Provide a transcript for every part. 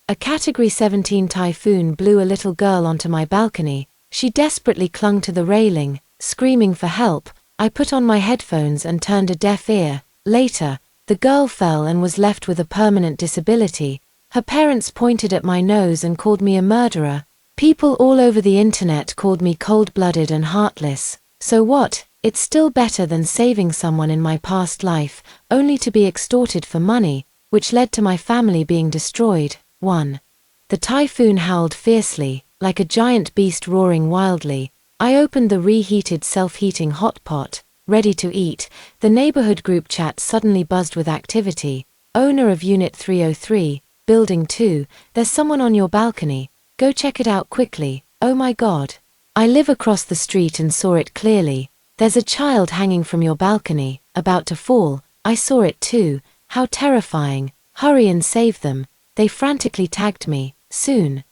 A Category 17 typhoon blew a little girl onto my balcony. She desperately clung to the railing, screaming for help. I put on my headphones and turned a deaf ear. Later, the girl fell and was left with a permanent disability. Her parents pointed at my nose and called me a murderer. People all over the internet called me cold-blooded and heartless. So what? It's still better than saving someone in my past life, only to be extorted for money, which led to my family being destroyed. 1. The typhoon howled fiercely, like a giant beast roaring wildly. I opened the reheated self-heating hot pot, ready to eat. The neighborhood group chat suddenly buzzed with activity. Owner of Unit 303, Building 2, there's someone on your balcony. Go check it out quickly. Oh my God. I live across the street and saw it clearly. There's a child hanging from your balcony, about to fall. I saw it too. How terrifying. Hurry and save them. They frantically tagged me. Soon.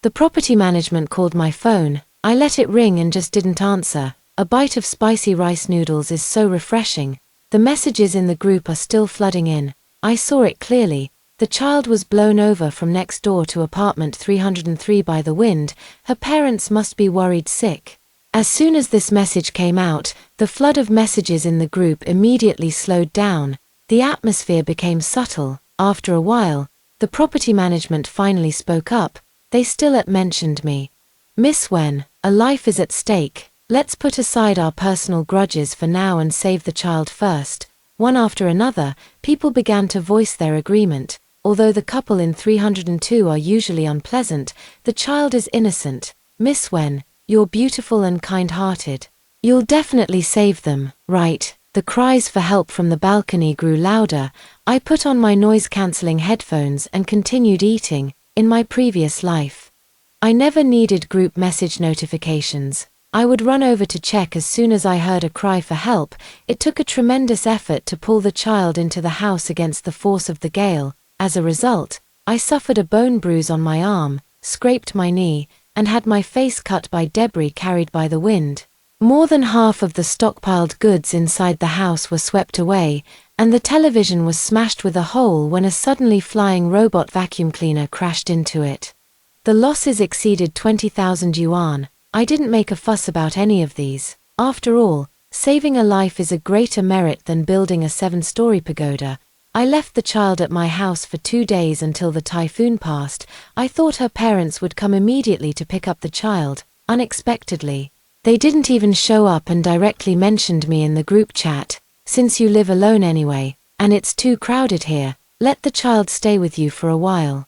The property management called my phone. I let it ring and just didn't answer. A bite of spicy rice noodles is so refreshing. The messages in the group are still flooding in. I saw it clearly. The child was blown over from next door to apartment 303 by the wind. Her parents must be worried sick. As soon as this message came out, the flood of messages in the group immediately slowed down. The atmosphere became subtle. After a while, the property management finally spoke up. They still mentioned me. Miss Wen, a life is at stake. Let's put aside our personal grudges for now and save the child first. One after another, people began to voice their agreement. Although the couple in 302 are usually unpleasant, the child is innocent. Miss Wen, you're beautiful and kind-hearted. You'll definitely save them, right? The cries for help from the balcony grew louder. I put on my noise-canceling headphones and continued eating. In my previous life, I never needed group message notifications. I would run over to check as soon as I heard a cry for help. It took a tremendous effort to pull the child into the house against the force of the gale. As a result, I suffered a bone bruise on my arm, scraped my knee, and had my face cut by debris carried by the wind. More than half of the stockpiled goods inside the house were swept away, and the television was smashed with a hole when a suddenly flying robot vacuum cleaner crashed into it. The losses exceeded 20,000 yuan. I didn't make a fuss about any of these. After all, saving a life is a greater merit than building a 7-story pagoda. I left the child at my house for 2 days until the typhoon passed. I thought her parents would come immediately to pick up the child. Unexpectedly, they didn't even show up and directly mentioned me in the group chat. Since you live alone anyway, and it's too crowded here, let the child stay with you for a while.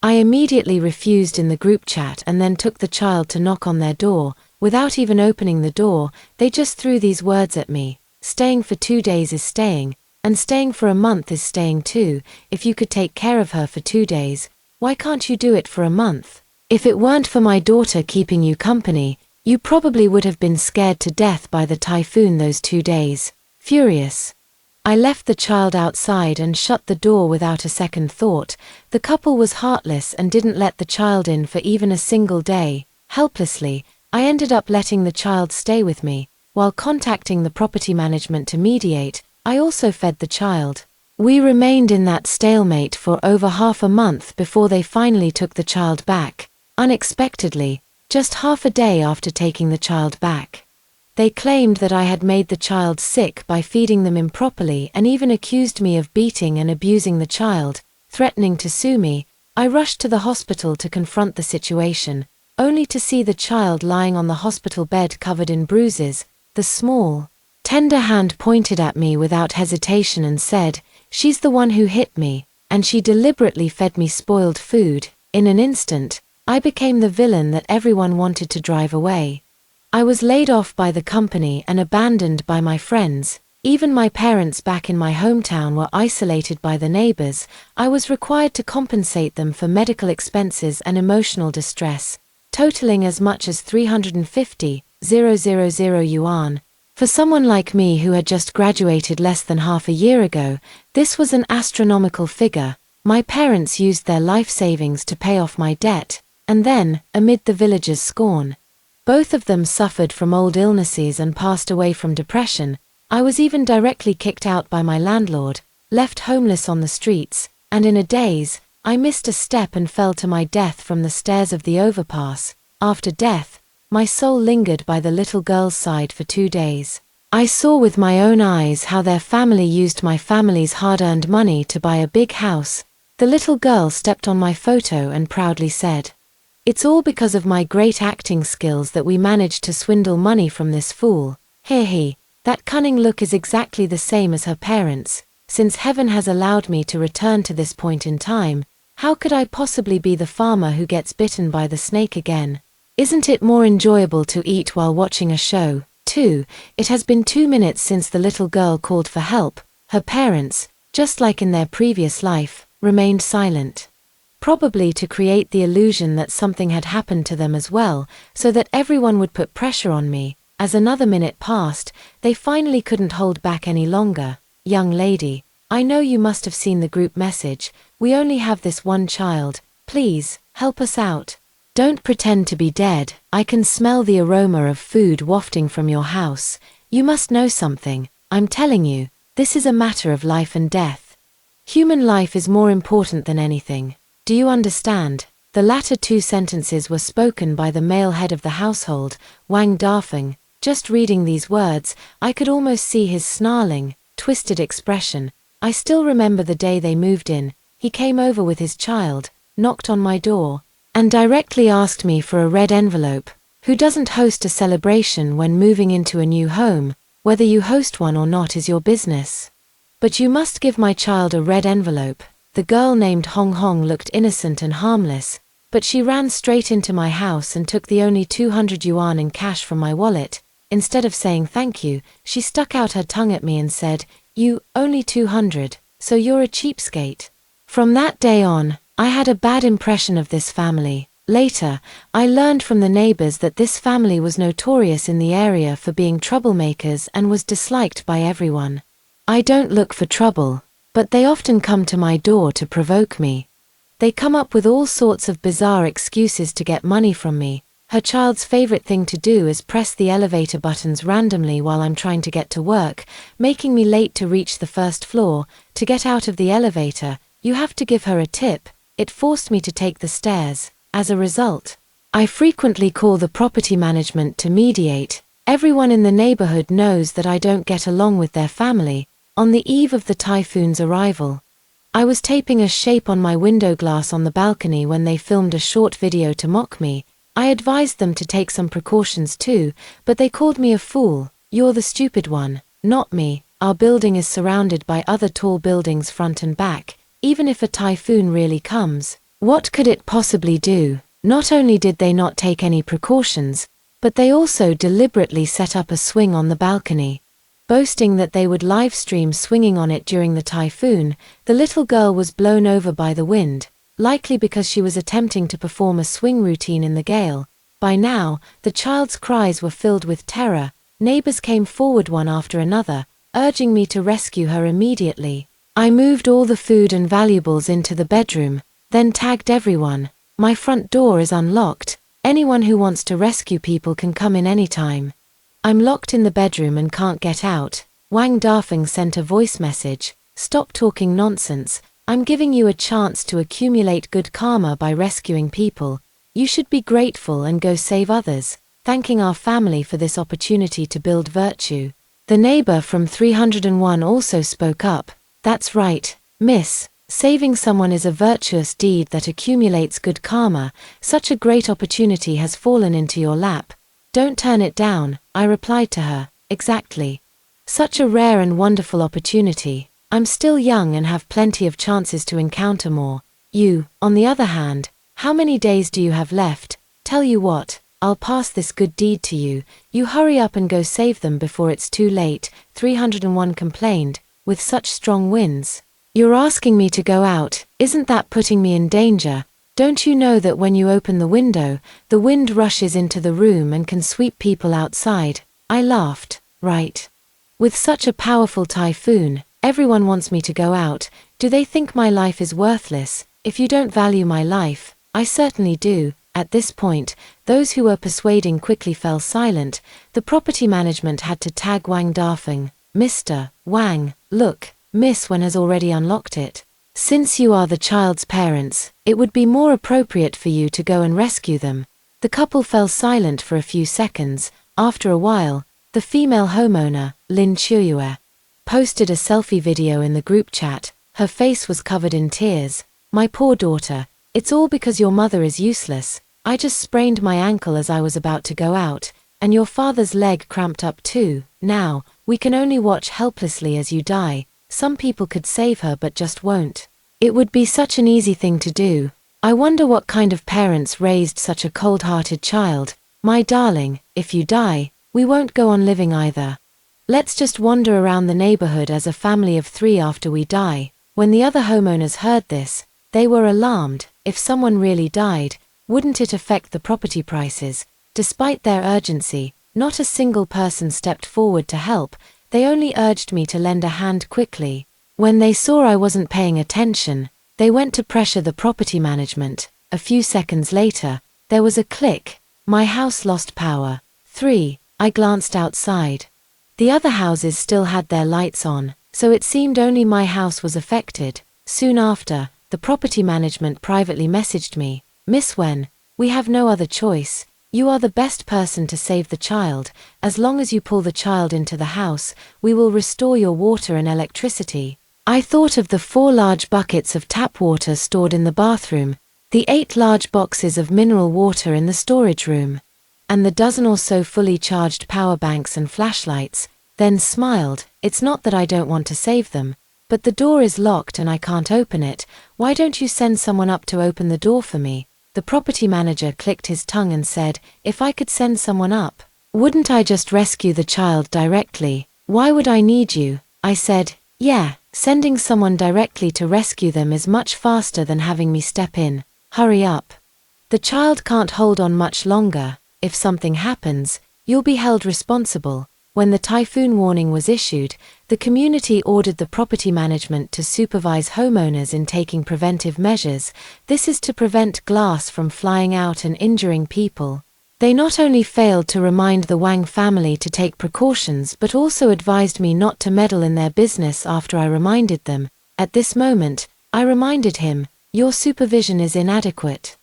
I immediately refused in the group chat and then took the child to knock on their door. Without even opening the door, they just threw these words at me. Staying for 2 days is staying, and staying for a month is staying too. If you could take care of her for 2 days, why can't you do it for a month? If it weren't for my daughter keeping you company, you probably would have been scared to death by the typhoon those 2 days. Furious, I left the child outside and shut the door without a second thought. The couple was heartless and didn't let the child in for even a single day. Helplessly, I ended up letting the child stay with me. While contacting the property management to mediate, I also fed the child. We remained in that stalemate for over half a month before they finally took the child back. Unexpectedly, just half a day after taking the child back, they claimed that I had made the child sick by feeding them improperly and even accused me of beating and abusing the child, threatening to sue me. I rushed to the hospital to confront the situation, only to see the child lying on the hospital bed covered in bruises. The small, tender hand pointed at me without hesitation and said, "She's the one who hit me, and she deliberately fed me spoiled food." In an instant, I became the villain that everyone wanted to drive away. I was laid off by the company and abandoned by my friends. Even my parents back in my hometown were isolated by the neighbors. I was required to compensate them for medical expenses and emotional distress, totaling as much as 350,000 yuan. For someone like me who had just graduated less than half a year ago, this was an astronomical figure. My parents used their life savings to pay off my debt, and then, amid the villagers' scorn, both of them suffered from old illnesses and passed away from depression. I was even directly kicked out by my landlord, left homeless on the streets, and in a daze, I missed a step and fell to my death from the stairs of the overpass. After death, my soul lingered by the little girl's side for 2 days. I saw with my own eyes how their family used my family's hard-earned money to buy a big house. The little girl stepped on my photo and proudly said, "It's all because of my great acting skills that we managed to swindle money from this fool." He. That cunning look is exactly the same as her parents. Since heaven has allowed me to return to this point in time, how could I possibly be the farmer who gets bitten by the snake again? Isn't it more enjoyable to eat while watching a show? 2. It has been 2 minutes since the little girl called for help. Her parents, just like in their previous life, remained silent. Probably to create the illusion that something had happened to them as well, so that everyone would put pressure on me. As another minute passed, they finally couldn't hold back any longer. "Young lady, I know you must have seen the group message. We only have this one child. Please, help us out. Don't pretend to be dead. I can smell the aroma of food wafting from your house. You must know something. I'm telling you, this is a matter of life and death. Human life is more important than anything. Do you understand?" The latter 2 sentences were spoken by the male head of the household, Wang Dafeng. Just reading these words, I could almost see his snarling, twisted expression. I still remember the day they moved in. He came over with his child, knocked on my door, and directly asked me for a red envelope. Who doesn't host a celebration when moving into a new home? Whether you host one or not is your business. But you must give my child a red envelope. The girl named Hong Hong looked innocent and harmless, but she ran straight into my house and took the only 200 yuan in cash from my wallet. Instead of saying thank you, she stuck out her tongue at me and said, "You, only 200, so you're a cheapskate." From that day on, I had a bad impression of this family. Later, I learned from the neighbors that this family was notorious in the area for being troublemakers and was disliked by everyone. I don't look for trouble, but they often come to my door to provoke me. They come up with all sorts of bizarre excuses to get money from me. Her child's favorite thing to do is press the elevator buttons randomly while I'm trying to get to work, making me late to reach the first floor. To get out of the elevator, you have to give her a tip. It forced me to take the stairs. As a result, I frequently call the property management to mediate. Everyone in the neighborhood knows that I don't get along with their family. On the eve of the typhoon's arrival, I was taping a shape on my window glass on the balcony when they filmed a short video to mock me. I advised them to take some precautions too, but they called me a fool. "You're the stupid one, not me. Our building is surrounded by other tall buildings front and back. Even if a typhoon really comes, what could it possibly do?" Not only did they not take any precautions, but they also deliberately set up a swing on the balcony, boasting that they would live stream swinging on it during the typhoon. The little girl was blown over by the wind, likely because she was attempting to perform a swing routine in the gale. By now, the child's cries were filled with terror. Neighbors came forward one after another, urging me to rescue her immediately. I moved all the food and valuables into the bedroom, then tagged everyone. "My front door is unlocked. Anyone who wants to rescue people can come in anytime. I'm locked in the bedroom and can't get out." Wang Dafeng sent a voice message. "Stop talking nonsense. I'm giving you a chance to accumulate good karma by rescuing people. You should be grateful and go save others, thanking our family for this opportunity to build virtue." The neighbor from 301 also spoke up. "That's right, miss. Saving someone is a virtuous deed that accumulates good karma. Such a great opportunity has fallen into your lap. Don't turn it down," I replied to her. "Exactly. Such a rare and wonderful opportunity. I'm still young and have plenty of chances to encounter more. You, on the other hand, how many days do you have left? Tell you what, I'll pass this good deed to you. You hurry up and go save them before it's too late." 301 complained. "With such strong winds, you're asking me to go out. Isn't that putting me in danger? Don't you know that when you open the window, the wind rushes into the room and can sweep people outside?" I laughed. "Right. With such a powerful typhoon, everyone wants me to go out. Do they think my life is worthless? If you don't value my life, I certainly do." At this point, those who were persuading quickly fell silent. The property management had to tag Wang Dafeng. "Mr. Wang, look, Miss Wen has already unlocked it." Since you are the child's parents, it would be more appropriate for you to go and rescue them. The couple fell silent for a few seconds. After a while, the female homeowner, Lin Chuyue, posted a selfie video in the group chat. Her face was covered in tears. My poor daughter, it's all because your mother is useless. I just sprained my ankle as I was about to go out, and your father's leg cramped up too. Now, we can only watch helplessly as you die. Some people could save her but just won't. It would be such an easy thing to do. I wonder what kind of parents raised such a cold-hearted child. My darling, if you die, we won't go on living either. Let's just wander around the neighborhood as a family of 3 after we die. When the other homeowners heard this, they were alarmed. If someone really died, wouldn't it affect the property prices? Despite their urgency, not a single person stepped forward to help. They only urged me to lend a hand quickly. When they saw I wasn't paying attention, they went to pressure the property management. A few seconds later, there was a click. My house lost power. 3. I glanced outside. The other houses still had their lights on, so it seemed only my house was affected. Soon after, the property management privately messaged me, "Miss Wen, we have no other choice. You are the best person to save the child. As long as you pull the child into the house, we will restore your water and electricity." I thought of the 4 large buckets of tap water stored in the bathroom, the 8 large boxes of mineral water in the storage room, and the dozen or so fully charged power banks and flashlights, then smiled. It's not that I don't want to save them, but the door is locked and I can't open it. Why don't you send someone up to open the door for me? The property manager clicked his tongue and said, "If I could send someone up, wouldn't I just rescue the child directly? Why would I need you?" I said, "Yeah, sending someone directly to rescue them is much faster than having me step in. Hurry up. The child can't hold on much longer. If something happens, you'll be held responsible." When the typhoon warning was issued, the community ordered the property management to supervise homeowners in taking preventive measures. This is to prevent glass from flying out and injuring people. They not only failed to remind the Wang family to take precautions but also advised me not to meddle in their business after I reminded them. At this moment, I reminded him, "Your supervision is inadequate.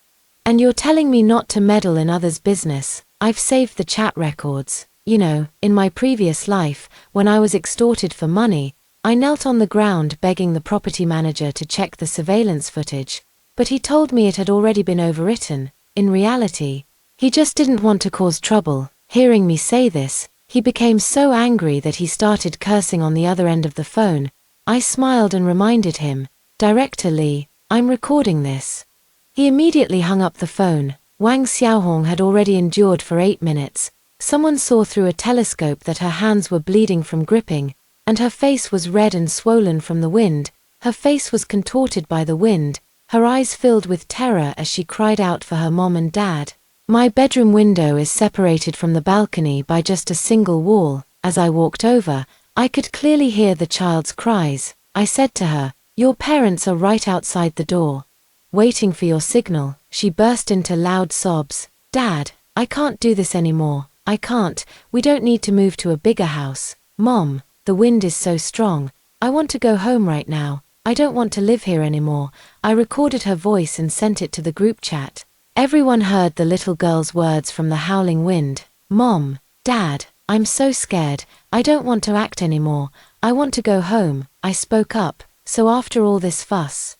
And you're telling me not to meddle in others' business." I've saved the chat records. You know, in my previous life, when I was extorted for money, I knelt on the ground begging the property manager to check the surveillance footage, but he told me it had already been overwritten. In reality, he just didn't want to cause trouble. Hearing me say this, he became so angry that he started cursing on the other end of the phone. I smiled and reminded him, "Director Lee, I'm recording this." He immediately hung up the phone. Wang Xiaohong had already endured for 8 minutes. Someone saw through a telescope that her hands were bleeding from gripping, and her face was red and swollen from the wind. Her face was contorted by the wind, her eyes filled with terror as she cried out for her mom and dad. My bedroom window is separated from the balcony by just a single wall. As I walked over, I could clearly hear the child's cries. I said to her, "Your parents are right outside the door, waiting for your signal." She burst into loud sobs. "Dad, I can't do this anymore. I can't. We don't need to move to a bigger house. Mom, the wind is so strong. I want to go home right now. I don't want to live here anymore." I recorded her voice and sent it to the group chat. Everyone heard the little girl's words from the howling wind. "Mom, Dad, I'm so scared. I don't want to act anymore. I want to go home." I spoke up. So after all this fuss,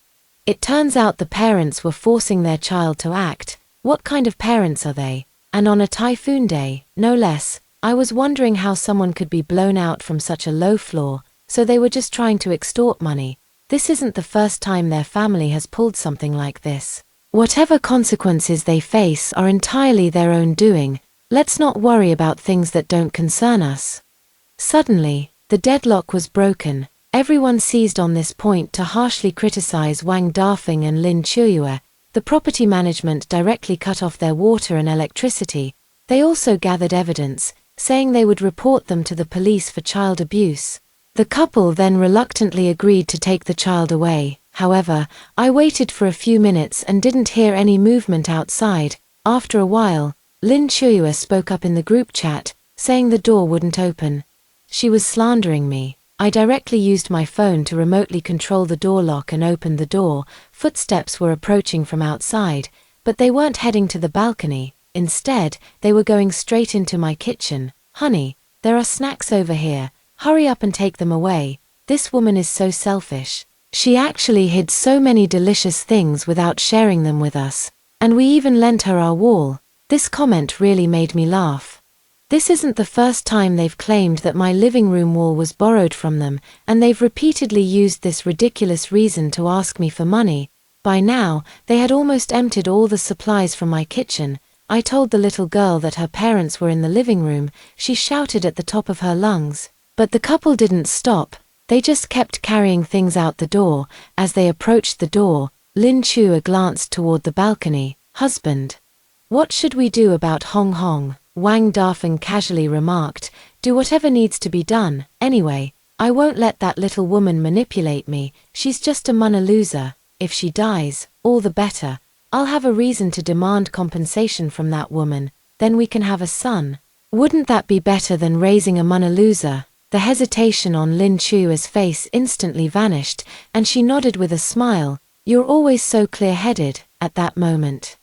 it turns out the parents were forcing their child to act. What kind of parents are they? And on a typhoon day, no less. I was wondering how someone could be blown out from such a low floor, so they were just trying to extort money. This isn't the first time their family has pulled something like this. Whatever consequences they face are entirely their own doing. Let's not worry about things that don't concern us. Suddenly, the deadlock was broken. Everyone seized on this point to harshly criticize Wang Dafeng and Lin Chuyue. The property management directly cut off their water and electricity. They also gathered evidence, saying they would report them to the police for child abuse. The couple then reluctantly agreed to take the child away. However, I waited for a few minutes and didn't hear any movement outside. After a while, Lin Chuyue spoke up in the group chat, saying the door wouldn't open. She was slandering me. I directly used my phone to remotely control the door lock and opened the door. Footsteps were approaching from outside, but they weren't heading to the balcony. Instead, they were going straight into my kitchen. "Honey, there are snacks over here. Hurry up and take them away. This woman is so selfish. She actually hid so many delicious things without sharing them with us. And we even lent her our wall." This comment really made me laugh. This isn't the first time they've claimed that my living room wall was borrowed from them, and they've repeatedly used this ridiculous reason to ask me for money. By now, they had almost emptied all the supplies from my kitchen. I told the little girl that her parents were in the living room. She shouted at the top of her lungs. But the couple didn't stop. They just kept carrying things out the door. As they approached the door, Lin Chua glanced toward the balcony. "Husband. What should we do about Hong Hong?" Wang Dafeng casually remarked. "Do whatever needs to be done. Anyway, I won't let that little woman manipulate me. She's just a money loser. If she dies, all the better. I'll have a reason to demand compensation from that woman. Then we can have a son. Wouldn't that be better than raising a money loser?" The hesitation on Lin Chua's face instantly vanished, and she nodded with a smile. "You're always so clear-headed." At that moment,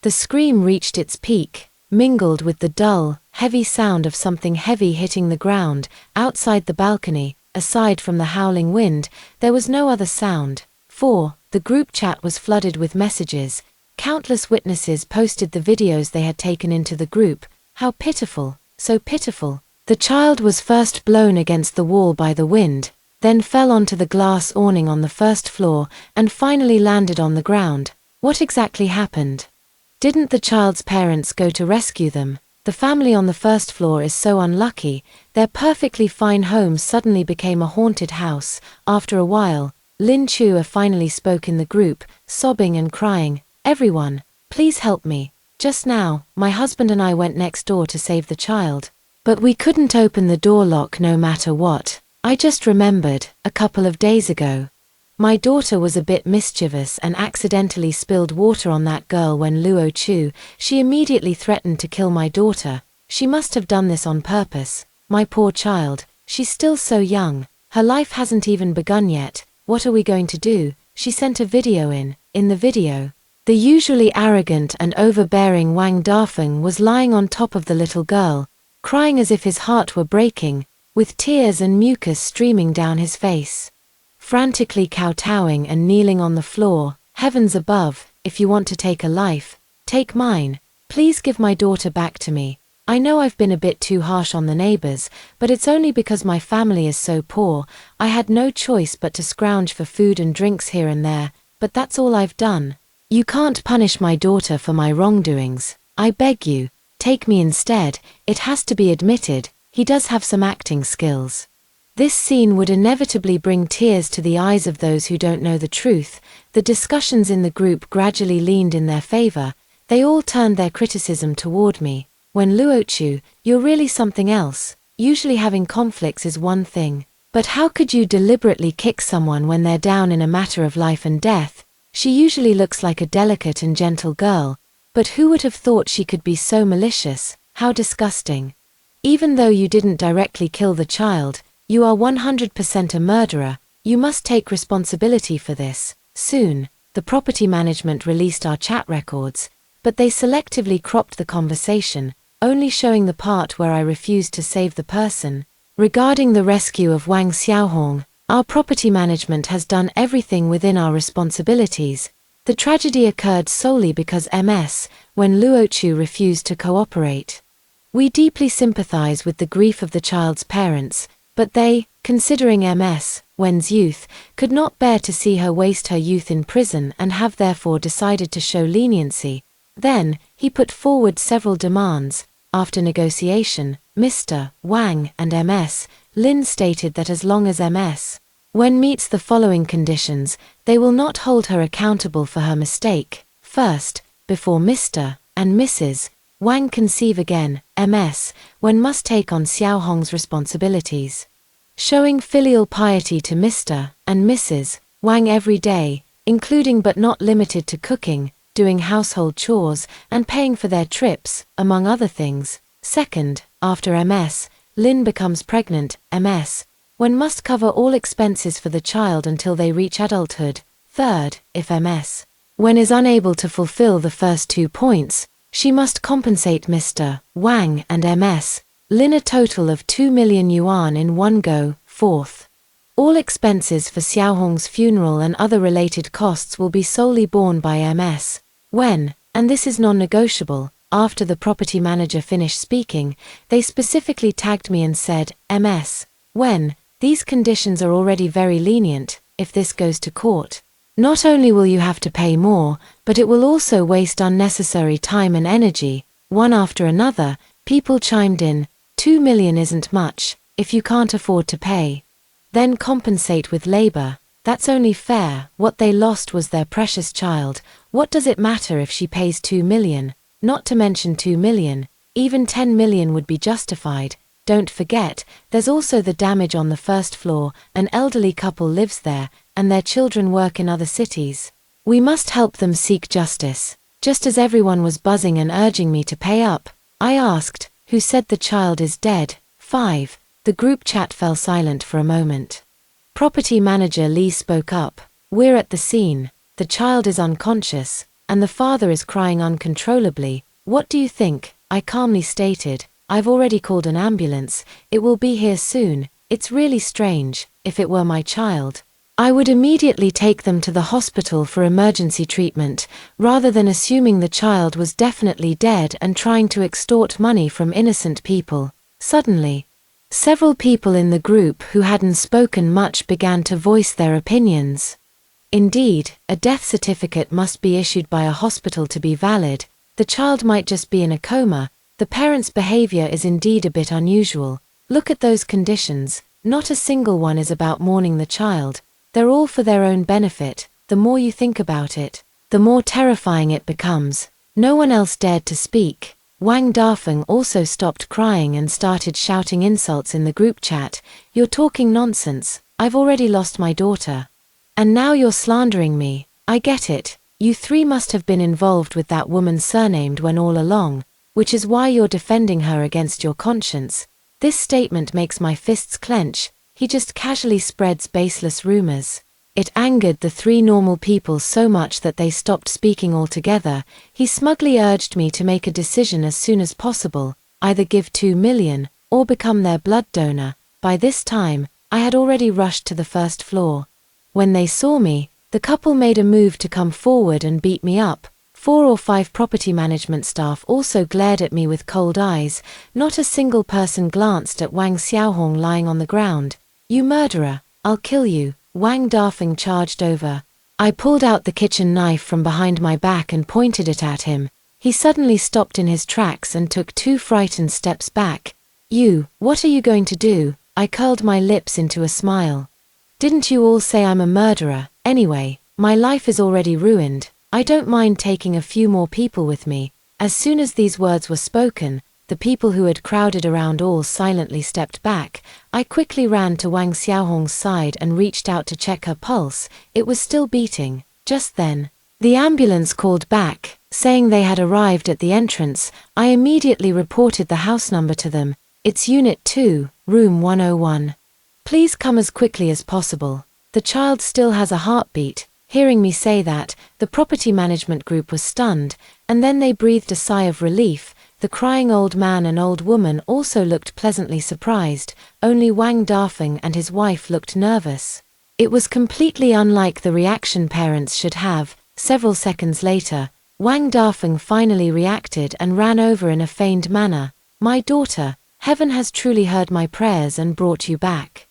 the scream reached its peak, mingled with the dull, heavy sound of something heavy hitting the ground. Outside the balcony, aside from the howling wind, there was no other sound. The group chat was flooded with messages. Countless witnesses posted the videos they had taken into the group. "How pitiful, so pitiful. The child was first blown against the wall by the wind, then fell onto the glass awning on the first floor, and finally landed on the ground. What exactly happened? Didn't the child's parents go to rescue them? The family on the first floor is so unlucky. Their perfectly fine home suddenly became a haunted house." After a while, Lin Chua finally spoke in the group, sobbing and crying. "Everyone, please help me. Just now, my husband and I went next door to save the child. But we couldn't open the door lock no matter what. I just remembered, a couple of days ago, my daughter was a bit mischievous and accidentally spilled water on that girl when Luo Chu. She immediately threatened to kill my daughter. She must have done this on purpose. My poor child, she's still so young. Her life hasn't even begun yet. What are we going to do?" She sent a video in. In the video, the usually arrogant and overbearing Wang Dafeng was lying on top of the little girl, crying as if his heart were breaking, with tears and mucus streaming down his face. Frantically kowtowing and kneeling on the floor. "Heavens above, if you want to take a life, take mine. Please give my daughter back to me. I know I've been a bit too harsh on the neighbors, but it's only because my family is so poor. I had no choice but to scrounge for food and drinks here and there, but that's all I've done. You can't punish my daughter for my wrongdoings. I beg you, take me instead." It has to be admitted, he does have some acting skills. This scene would inevitably bring tears to the eyes of those who don't know the truth. The discussions in the group gradually leaned in their favor. They all turned their criticism toward me. "When Luochu, you're really something else. Usually having conflicts is one thing, but how could you deliberately kick someone when they're down in a matter of life and death? She usually looks like a delicate and gentle girl, but who would have thought she could be so malicious? How disgusting. Even though you didn't directly kill the child, you are 100% a murderer. You must take responsibility for this." Soon, the property management released our chat records, but they selectively cropped the conversation, only showing the part where I refused to save the person. Regarding the rescue of Wang Xiaohong, our property management has done everything within our responsibilities. The tragedy occurred solely because when Luochu refused to cooperate. We deeply sympathize with the grief of the child's parents, but they, considering Wen's youth, could not bear to see her waste her youth in prison and have therefore decided to show leniency. Then, he put forward several demands. After negotiation, Mr. Wang and Lin stated that as long as Wen meets the following conditions, they will not hold her accountable for her mistake. First, before Mr. and Mrs. Wang conceive again, Wen must take on Xiaohong's responsibilities. Showing filial piety to Mr. and Mrs. Wang every day, including but not limited to cooking, doing household chores, and paying for their trips, among other things. Second, after Lin becomes pregnant, When must cover all expenses for the child until they reach adulthood. Third, if Ms. When is unable to fulfill the first 2 points, she must compensate Mr. Wang and Ms. Lin a total of 2 million yuan in one go. Fourth, all expenses for Xiaohong's funeral and other related costs will be solely borne by Ms. When, and this is non-negotiable. After the property manager finished speaking, they specifically tagged me and said, Ms. When, these conditions are already very lenient. If this goes to court, not only will you have to pay more, but it will also waste unnecessary time and energy. One after another, people chimed in, 2 million isn't much, if you can't afford to pay. Then compensate with labor. That's only fair. What they lost was their precious child. What does it matter if she pays 2 million? Not to mention 2 million, even 10 million would be justified. Don't forget, there's also the damage on the first floor. An elderly couple lives there, and their children work in other cities. We must help them seek justice. Just as everyone was buzzing and urging me to pay up, I asked, who said the child is dead? 5. The group chat fell silent for a moment. Property manager Lee spoke up. We're at the scene. The child is unconscious, and the father is crying uncontrollably. What do you think? I calmly stated. I've already called an ambulance. It will be here soon. It's really strange. If it were my child, I would immediately take them to the hospital for emergency treatment, rather than assuming the child was definitely dead and trying to extort money from innocent people. Suddenly, several people in the group who hadn't spoken much began to voice their opinions. Indeed, a death certificate must be issued by a hospital to be valid. The child might just be in a coma. The parents' behavior is indeed a bit unusual. Look at those conditions. Not a single one is about mourning the child. They're all for their own benefit. The more you think about it, the more terrifying it becomes. No one else dared to speak. Wang Dafeng also stopped crying and started shouting insults in the group chat. You're talking nonsense. I've already lost my daughter. And now you're slandering me. I get it. You 3 must have been involved with that woman surnamed Wen all along, which is why you're defending her against your conscience. This statement makes my fists clench. He just casually spreads baseless rumors. It angered the 3 normal people so much that they stopped speaking altogether. He smugly urged me to make a decision as soon as possible, either give 2 million, or become their blood donor. By this time, I had already rushed to the first floor. When they saw me, the couple made a move to come forward and beat me up. 4 or 5 property management staff also glared at me with cold eyes. Not a single person glanced at Wang Xiaohong lying on the ground. You murderer, I'll kill you. Wang Dafeng charged over. I pulled out the kitchen knife from behind my back and pointed it at him. He suddenly stopped in his tracks and took 2 frightened steps back. You, what are you going to do? I curled my lips into a smile. Didn't you all say I'm a murderer? Anyway, my life is already ruined. I don't mind taking a few more people with me. As soon as these words were spoken, the people who had crowded around all silently stepped back. I quickly ran to Wang Xiaohong's side and reached out to check her pulse. It was still beating. Just then, the ambulance called back, saying they had arrived at the entrance. I immediately reported the house number to them. It's Unit 2, Room 101. Please come as quickly as possible. The child still has a heartbeat. Hearing me say that, the property management group was stunned, and then they breathed a sigh of relief. The crying old man and old woman also looked pleasantly surprised. Only Wang Dafeng and his wife looked nervous. It was completely unlike the reaction parents should have. Several seconds later, Wang Dafeng finally reacted and ran over in a feigned manner. My daughter, heaven has truly heard my prayers and brought you back.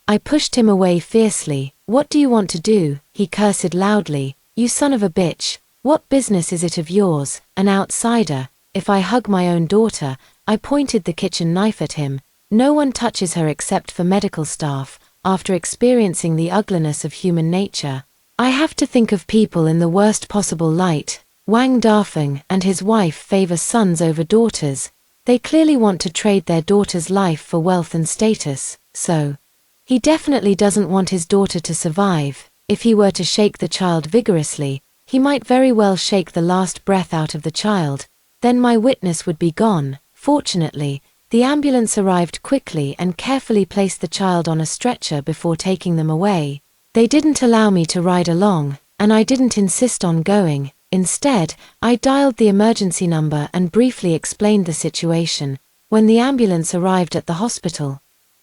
I pushed him away fiercely. What do you want to do? He cursed loudly. You son of a bitch. What business is it of yours, an outsider? If I hug my own daughter, I pointed the kitchen knife at him. No one touches her except for medical staff. After experiencing the ugliness of human nature, I have to think of people in the worst possible light. Wang Dafeng and his wife favor sons over daughters. They clearly want to trade their daughter's life for wealth and status, so he definitely doesn't want his daughter to survive. If he were to shake the child vigorously, he might very well shake the last breath out of the child. Then my witness would be gone. Fortunately, The ambulance arrived quickly and carefully placed the child on a stretcher before taking them away. They didn't allow me to ride along, and I didn't insist on going. Instead, I dialed the emergency number and briefly explained the situation. When the ambulance arrived at the hospital,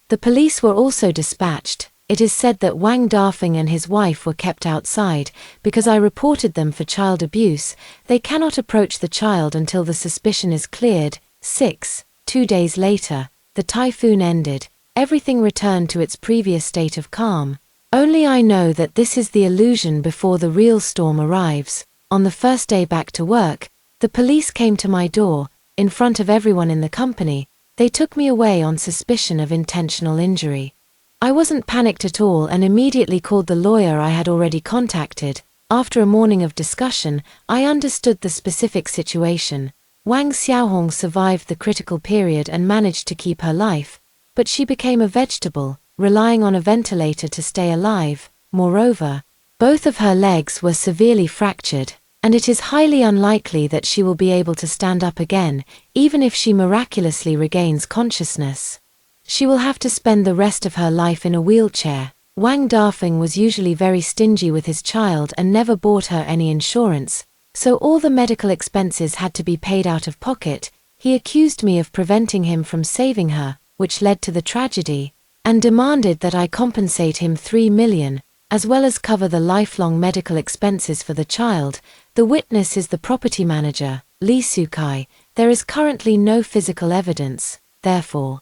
the police were also dispatched. It is said that Wang Dafeng and his wife were kept outside because I reported them for child abuse. They cannot approach the child until the suspicion is cleared. 6. 2 days later, the typhoon ended. Everything returned to its previous state of calm. Only I know that this is the illusion before the real storm arrives. On the first day back to work, the police came to my door. In front of everyone in the company, they took me away on suspicion of intentional injury. I wasn't panicked at all and immediately called the lawyer I had already contacted. After a morning of discussion, I understood the specific situation. Wang Xiaohong survived the critical period and managed to keep her life, but she became a vegetable, relying on a ventilator to stay alive. Moreover, both of her legs were severely fractured, and it is highly unlikely that she will be able to stand up again, even if she miraculously regains consciousness. She will have to spend the rest of her life in a wheelchair. Wang Dafeng was usually very stingy with his child and never bought her any insurance, so all the medical expenses had to be paid out of pocket. He accused me of preventing him from saving her, which led to the tragedy, and demanded that I compensate him 3 million, as well as cover the lifelong medical expenses for the child. The witness is the property manager, Li Sukai. There is currently no physical evidence, therefore.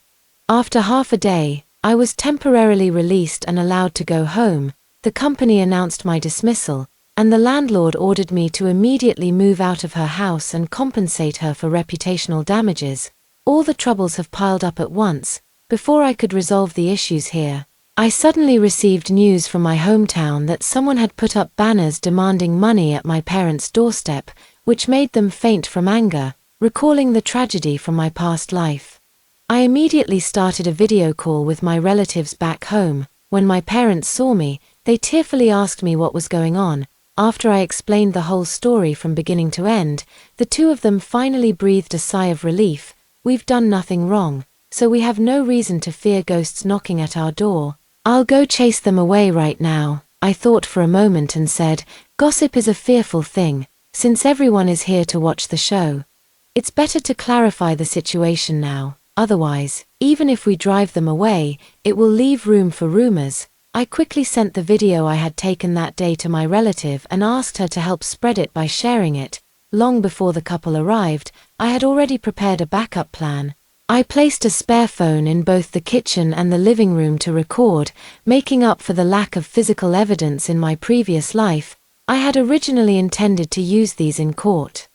After half a day, I was temporarily released and allowed to go home. The company announced my dismissal, and the landlord ordered me to immediately move out of her house and compensate her for reputational damages. All the troubles have piled up at once. Before I could resolve the issues here, I suddenly received news from my hometown that someone had put up banners demanding money at my parents' doorstep, which made them faint from anger, recalling the tragedy from my past life. I immediately started a video call with my relatives back home. When my parents saw me, they tearfully asked me what was going on. After I explained the whole story from beginning to end, the two of them finally breathed a sigh of relief. We've done nothing wrong, so we have no reason to fear ghosts knocking at our door. I'll go chase them away right now. I thought for a moment and said, gossip is a fearful thing, since everyone is here to watch the show. It's better to clarify the situation now, otherwise, even if we drive them away, it will leave room for rumors. I quickly sent the video I had taken that day to my relative and asked her to help spread it by sharing it. Long before the couple arrived, I had already prepared a backup plan. I placed a spare phone in both the kitchen and the living room to record, making up for the lack of physical evidence in my previous life. I had originally intended to use these in court.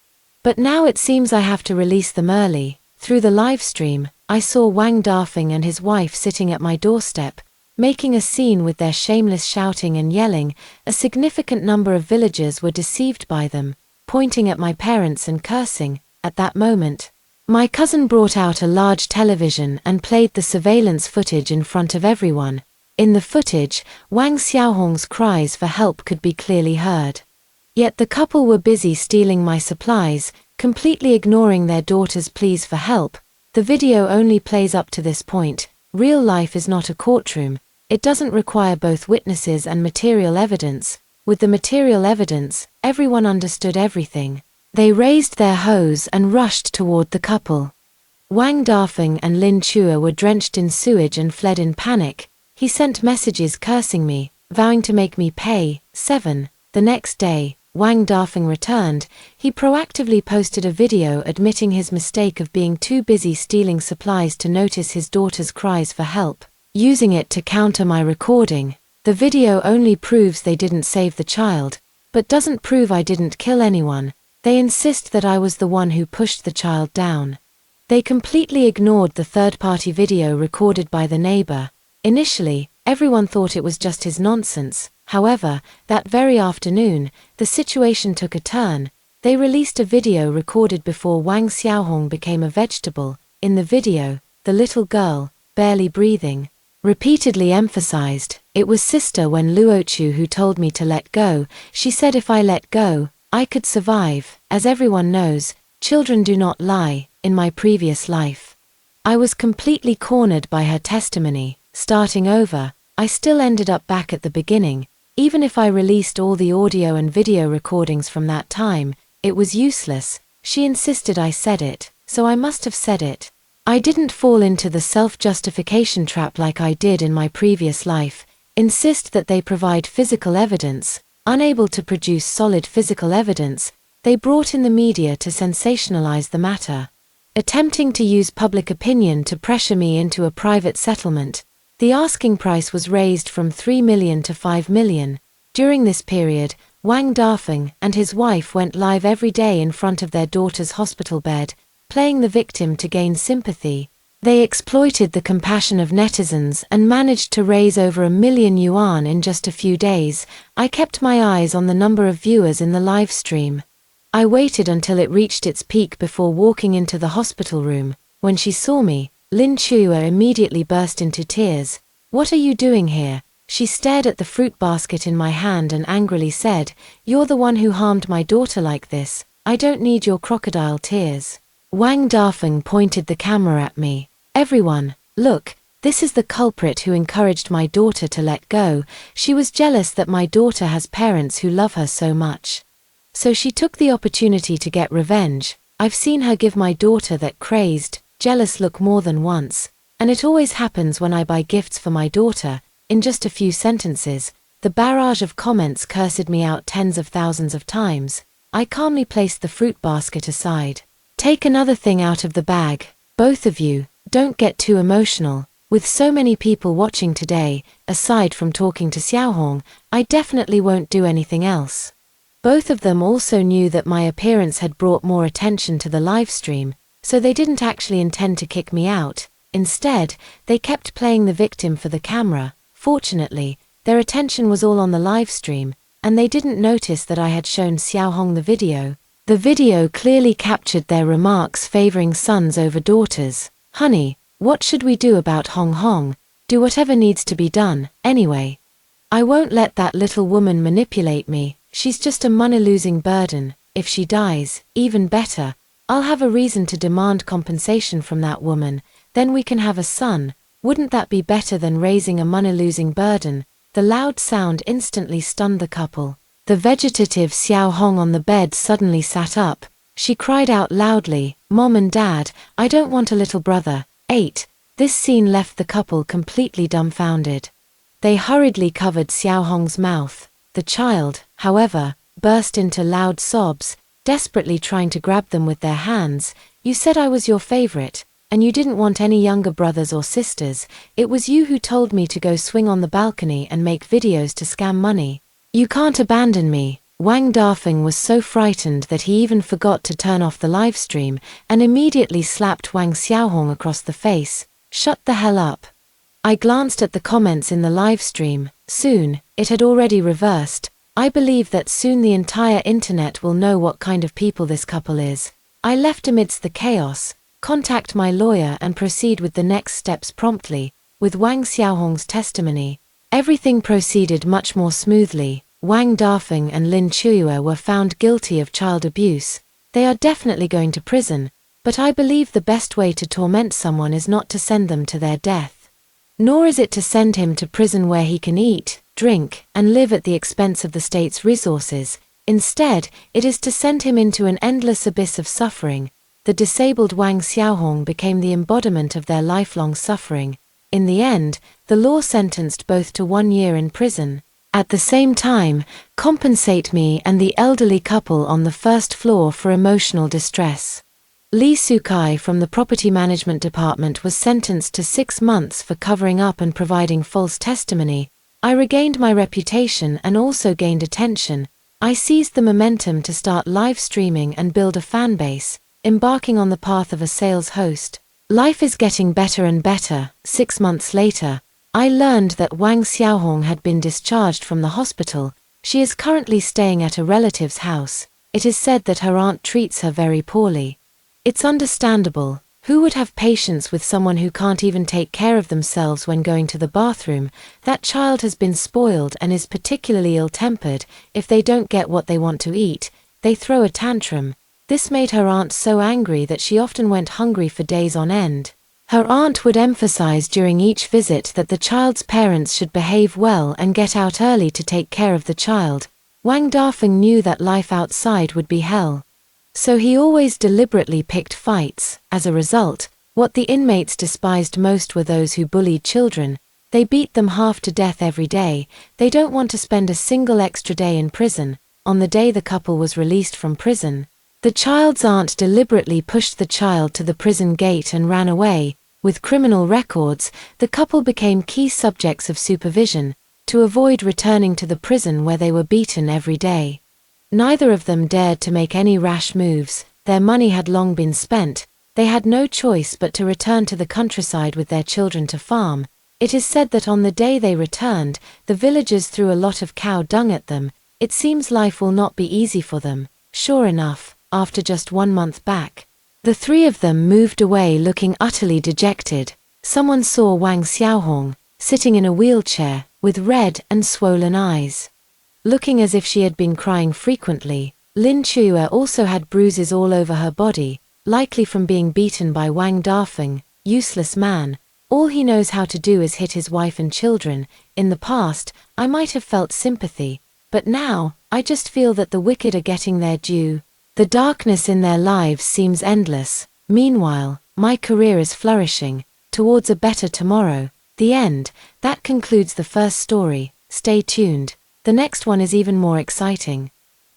But now it seems I have to release them early. Through the live stream, I saw Wang Dafeng and his wife sitting at my doorstep, making a scene with their shameless shouting and yelling. A significant number of villagers were deceived by them, pointing at my parents and cursing. At that moment, my cousin brought out a large television and played the surveillance footage in front of everyone. In the footage, Wang Xiaohong's cries for help could be clearly heard. Yet the couple were busy stealing my supplies, completely ignoring their daughter's pleas for help. The video only plays up to this point. Real life is not a courtroom. It doesn't require both witnesses and material evidence. With the material evidence, everyone understood everything. They raised their hose and rushed toward the couple. Wang Dafeng and Lin Chua were drenched in sewage and fled in panic. He sent messages cursing me, vowing to make me pay. 7. The next day, Wang Dafeng returned. He proactively posted a video admitting his mistake of being too busy stealing supplies to notice his daughter's cries for help, using it to counter my recording. The video only proves they didn't save the child, but doesn't prove I didn't kill anyone. They insist that I was the one who pushed the child down. They completely ignored the third-party video recorded by the neighbor. Initially, everyone thought it was just his nonsense. However, that very afternoon, the situation took a turn. They released a video recorded before Wang Xiaohong became a vegetable. In the video, the little girl, barely breathing, repeatedly emphasized, "It was sister when Luochu who told me to let go. She said if I let go, I could survive." As everyone knows, children do not lie. In my previous life, I was completely cornered by her testimony. Starting over, I still ended up back at the beginning. Even if I released all the audio and video recordings from that time, it was useless. She insisted I said it, so I must have said it. I didn't fall into the self-justification trap like I did in my previous life, insist that they provide physical evidence. Unable to produce solid physical evidence, they brought in the media to sensationalize the matter. Attempting to use public opinion to pressure me into a private settlement, the asking price was raised from 3 million to 5 million. During this period, Wang Dafeng and his wife went live every day in front of their daughter's hospital bed, playing the victim to gain sympathy. They exploited the compassion of netizens and managed to raise over 1 million yuan in just a few days. I kept my eyes on the number of viewers in the live stream. I waited until it reached its peak before walking into the hospital room. When she saw me, Lin Chua immediately burst into tears. "What are you doing here?" She stared at the fruit basket in my hand and angrily said, "You're the one who harmed my daughter like this. I don't need your crocodile tears." Wang Dafeng pointed the camera at me. "Everyone, look, this is the culprit who encouraged my daughter to let go. She was jealous that my daughter has parents who love her so much. So she took the opportunity to get revenge. I've seen her give my daughter that crazed, jealous look more than once. And it always happens when I buy gifts for my daughter." In just a few sentences, the barrage of comments cursed me out tens of thousands of times. I calmly placed the fruit basket aside. "Take another thing out of the bag. Both of you, don't get too emotional. With so many people watching today, aside from talking to Xiaohong, I definitely won't do anything else." Both of them also knew that my appearance had brought more attention to the live stream, so they didn't actually intend to kick me out. Instead, they kept playing the victim for the camera. Fortunately, their attention was all on the live stream, and they didn't notice that I had shown Xiaohong the video. The video clearly captured their remarks favoring sons over daughters. "Honey, what should we do about Hong Hong? Do whatever needs to be done, anyway. I won't let that little woman manipulate me. She's just a money-losing burden. If she dies, even better. I'll have a reason to demand compensation from that woman. Then we can have a son. Wouldn't that be better than raising a money-losing burden?" The loud sound instantly stunned the couple. The vegetative Xiaohong on the bed suddenly sat up. She cried out loudly, "Mom and Dad, I don't want a little brother." 8. This scene left the couple completely dumbfounded. They hurriedly covered Xiaohong's mouth. The child, however, burst into loud sobs, desperately trying to grab them with their hands. "You said I was your favorite. And you didn't want any younger brothers or sisters. It was you who told me to go swing on the balcony and make videos to scam money. You can't abandon me." Wang Dafeng was so frightened that he even forgot to turn off the live stream and immediately slapped Wang Xiaohong across the face. "Shut the hell up." I glanced at the comments in the live stream. Soon, it had already reversed. I believe that soon the entire internet will know what kind of people this couple is. I left amidst the chaos, contact my lawyer and proceed with the next steps promptly. With Wang Xiaohong's testimony, everything proceeded much more smoothly. Wang Dafeng and Lin Chua were found guilty of child abuse. They are definitely going to prison, but I believe the best way to torment someone is not to send them to their death. Nor is it to send him to prison where he can eat, drink, and live at the expense of the state's resources. Instead, it is to send him into an endless abyss of suffering. The disabled Wang Xiaohong became the embodiment of their lifelong suffering. In the end, the law sentenced both to 1 year in prison. At the same time, compensate me and the elderly couple on the first floor for emotional distress. Li Sukai from the Property Management Department was sentenced to 6 months for covering up and providing false testimony. I regained my reputation and also gained attention. I seized the momentum to start live streaming and build a fan base, embarking on the path of a sales host. Life is getting better and better. 6 months later, I learned that Wang Xiaohong had been discharged from the hospital. She is currently staying at a relative's house. It is said that her aunt treats her very poorly. It's understandable. Who would have patience with someone who can't even take care of themselves when going to the bathroom? That child has been spoiled and is particularly ill-tempered. If they don't get what they want to eat, they throw a tantrum. This made her aunt so angry that she often went hungry for days on end. Her aunt would emphasize during each visit that the child's parents should behave well and get out early to take care of the child. Wang Dafeng knew that life outside would be hell. So he always deliberately picked fights. As a result, what the inmates despised most were those who bullied children. They beat them half to death every day. They don't want to spend a single extra day in prison. On the day the couple was released from prison, the child's aunt deliberately pushed the child to the prison gate and ran away. With criminal records, the couple became key subjects of supervision, to avoid returning to the prison where they were beaten every day. Neither of them dared to make any rash moves. Their money had long been spent. They had no choice but to return to the countryside with their children to farm. It is said that on the day they returned, the villagers threw a lot of cow dung at them. It seems life will not be easy for them. Sure enough, after just 1 month back, the three of them moved away looking utterly dejected. Someone saw Wang Xiaohong, sitting in a wheelchair, with red and swollen eyes, looking as if she had been crying frequently. Lin Chue also had bruises all over her body, likely from being beaten by Wang Dafeng. Useless man. All he knows how to do is hit his wife and children. In the past, I might have felt sympathy, but now, I just feel that the wicked are getting their due. The darkness in their lives seems endless. Meanwhile, my career is flourishing, towards a better tomorrow. The end. That concludes the first story. Stay tuned. The next one is even more exciting.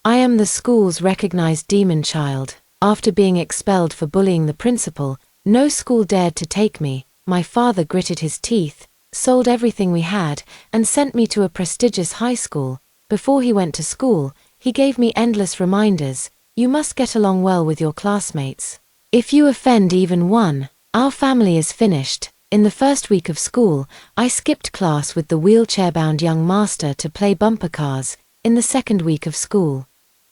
I am the school's recognized demon child. After being expelled for bullying the principal, no school dared to take me. My father gritted his teeth, sold everything we had, and sent me to a prestigious high school. Before he went to school, he gave me endless reminders. You must get along well with your classmates. If you offend even one, our family is finished. In the first week of school, I skipped class with the wheelchair-bound young master to play bumper cars. In the second week of school,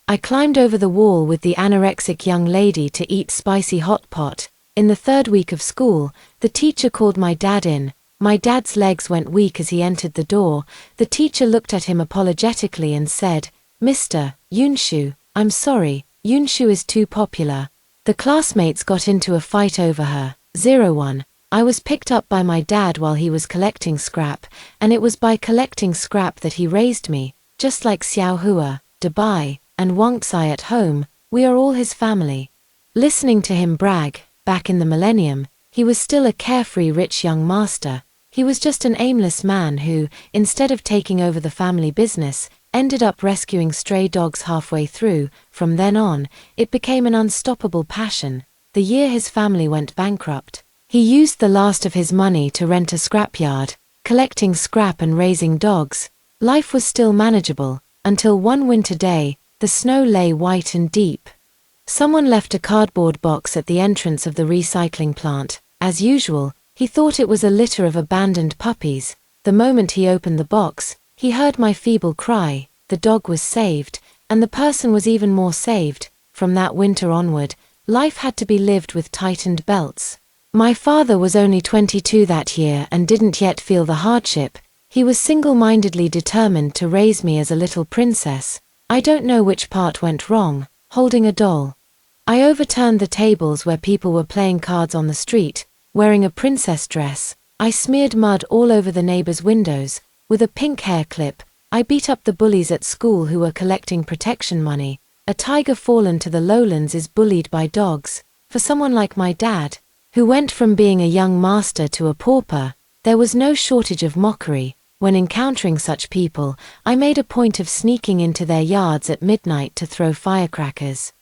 I climbed over the wall with the anorexic young lady to eat spicy hot pot. In the third week of school, the teacher called my dad in. My dad's legs went weak as he entered the door. The teacher looked at him apologetically and said, "Mr. Yunshu, I'm sorry, Yunshu is too popular." The classmates got into a fight over her. 01. I was picked up by my dad while he was collecting scrap, and it was by collecting scrap that he raised me, just like Xiao Hua, Dubai, and Wang Tsai at home. We are all his family. Listening to him brag, back in the millennium, he was still a carefree rich young master. He was just an aimless man who, instead of taking over the family business, ended up rescuing stray dogs halfway through. From then on, it became an unstoppable passion. The year his family went bankrupt, he used the last of his money to rent a scrapyard, collecting scrap and raising dogs. Life was still manageable, until one winter day, the snow lay white and deep. Someone left a cardboard box at the entrance of the recycling plant. As usual, he thought it was a litter of abandoned puppies. The moment he opened the box, he heard my feeble cry. The dog was saved, and the person was even more saved. From that winter onward, life had to be lived with tightened belts. My father was only 22 that year and didn't yet feel the hardship. He was single-mindedly determined to raise me as a little princess. I don't know which part went wrong. Holding a doll, I overturned the tables where people were playing cards on the street. Wearing a princess dress, I smeared mud all over the neighbors' windows. With a pink hair clip, I beat up the bullies at school who were collecting protection money. A tiger fallen to the lowlands is bullied by dogs. For someone like my dad, who went from being a young master to a pauper, there was no shortage of mockery. When encountering such people, I made a point of sneaking into their yards at midnight to throw firecrackers.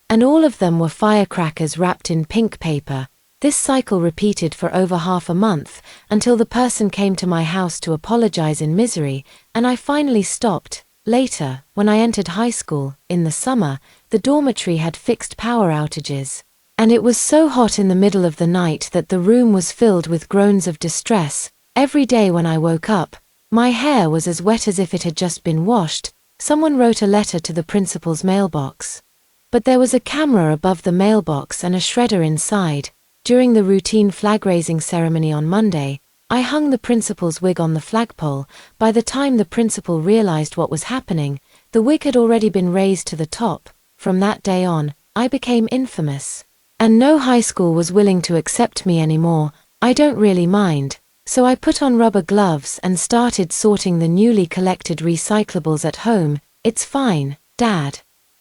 And all of them were firecrackers wrapped in pink paper. This cycle repeated for over half a month, until the person came to my house to apologize in misery, and I finally stopped. Later, when I entered high school, in the summer, the dormitory had fixed power outages. And it was so hot in the middle of the night that the room was filled with groans of distress. Every day when I woke up, my hair was as wet as if it had just been washed. Someone wrote a letter to the principal's mailbox. But there was a camera above the mailbox and a shredder inside. During the routine flag-raising ceremony on Monday, I hung the principal's wig on the flagpole. By the time the principal realized what was happening, the wig had already been raised to the top. From that day on, I became infamous. And no high school was willing to accept me anymore. I don't really mind. So I put on rubber gloves and started sorting the newly collected recyclables at home. It's fine, Dad.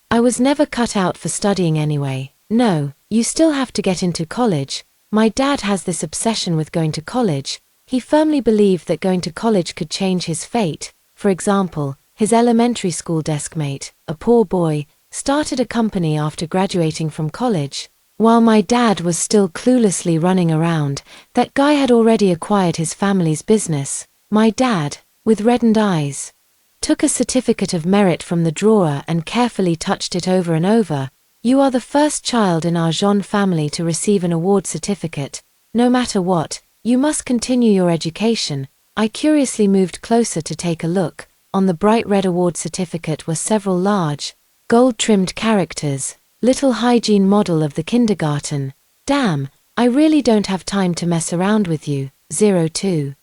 I was never cut out for studying anyway. No, you still have to get into college. My dad has this obsession with going to college. He firmly believed that going to college could change his fate. For example, his elementary school deskmate, a poor boy, started a company after graduating from college. While my dad was still cluelessly running around, that guy had already acquired his family's business. My dad, with reddened eyes, took a certificate of merit from the drawer and carefully touched it over and over. You are the first child in our Jean family to receive an award certificate. No matter what, you must continue your education. I curiously moved closer to take a look. On the bright red award certificate were several large, gold-trimmed characters. Little hygiene model of the kindergarten. Damn, I really don't have time to mess around with you. 02.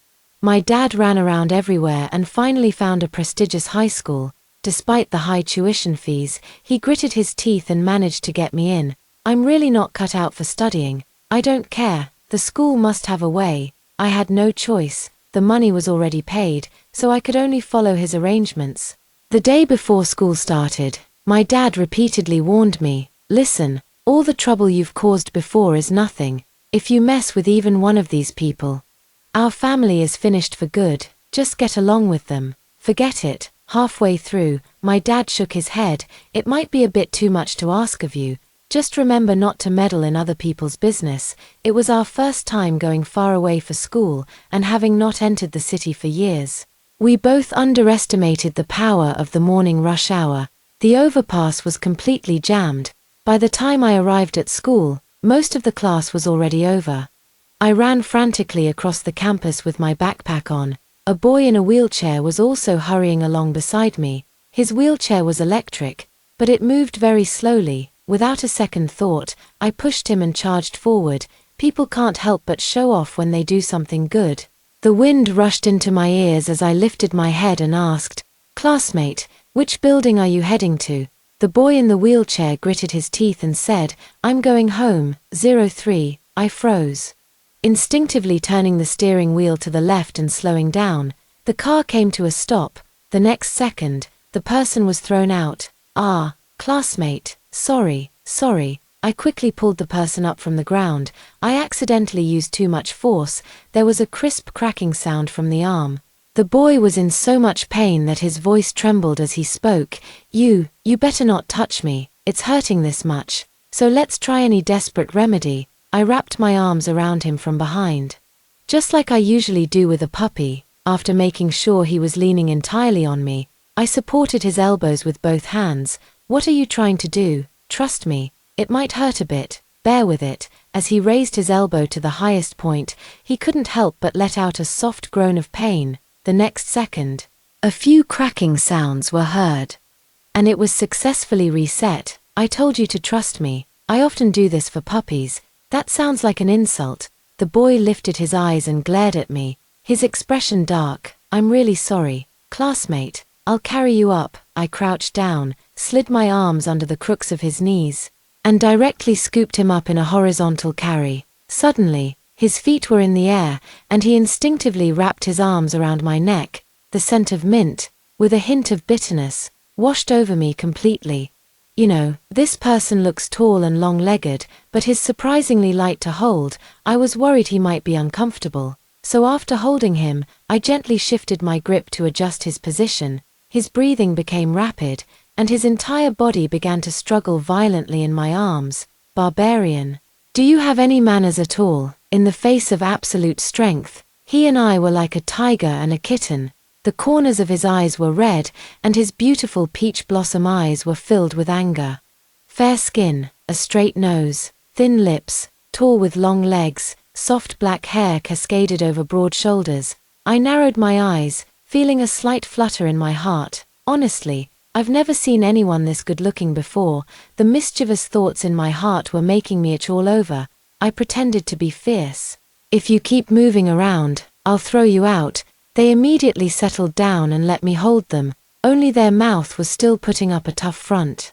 My dad ran around everywhere and finally found a prestigious high school. Despite the high tuition fees, he gritted his teeth and managed to get me in. I'm really not cut out for studying. I don't care. The school must have a way. I had no choice. The money was already paid, so I could only follow his arrangements. The day before school started, my dad repeatedly warned me, listen, all the trouble you've caused before is nothing. If you mess with even one of these people, our family is finished for good. Just get along with them. Forget it. Halfway through, my dad shook his head. It might be a bit too much to ask of you. Just remember not to meddle in other people's business. It was our first time going far away for school and having not entered the city for years. We both underestimated the power of the morning rush hour. The overpass was completely jammed. By the time I arrived at school, most of the class was already over. I ran frantically across the campus with my backpack on. A boy in a wheelchair was also hurrying along beside me. His wheelchair was electric, but it moved very slowly. Without a second thought, I pushed him and charged forward. People can't help but show off when they do something good. The wind rushed into my ears as I lifted my head and asked, "Classmate, which building are you heading to?" The boy in the wheelchair gritted his teeth and said, "I'm going home, 03. I froze. Instinctively turning the steering wheel to the left and slowing down, the car came to a stop. The next second, the person was thrown out. "Ah, classmate, sorry. I quickly pulled the person up from the ground. I accidentally used too much force. There was a crisp cracking sound from the arm. The boy was in so much pain that his voice trembled as he spoke. You better not touch me. It's hurting this much. So let's try any desperate remedy." I wrapped my arms around him from behind. Just like I usually do with a puppy, after making sure he was leaning entirely on me, I supported his elbows with both hands. "What are you trying to do? Trust me, it might hurt a bit. Bear with it." As he raised his elbow to the highest point, he couldn't help but let out a soft groan of pain. The next second, a few cracking sounds were heard, and it was successfully reset. "I told you to trust me. I often do this for puppies." "That sounds like an insult." The boy lifted his eyes and glared at me, his expression dark. "I'm really sorry. Classmate, I'll carry you up." I crouched down, slid my arms under the crooks of his knees, and directly scooped him up in a horizontal carry. Suddenly, his feet were in the air, and he instinctively wrapped his arms around my neck. The scent of mint, with a hint of bitterness, washed over me completely. You know, this person looks tall and long-legged, but he's surprisingly light to hold. I was worried he might be uncomfortable. So after holding him, I gently shifted my grip to adjust his position. His breathing became rapid, and his entire body began to struggle violently in my arms. Barbarian. Do you have any manners at all? In the face of absolute strength, he and I were like a tiger and a kitten. The corners of his eyes were red, and his beautiful peach blossom eyes were filled with anger. Fair skin, a straight nose, thin lips, tall with long legs, soft black hair cascaded over broad shoulders. I narrowed my eyes, feeling a slight flutter in my heart. Honestly, I've never seen anyone this good-looking before. The mischievous thoughts in my heart were making me itch all over. I pretended to be fierce. "If you keep moving around, I'll throw you out." They immediately settled down and let me hold them, only their mouth was still putting up a tough front.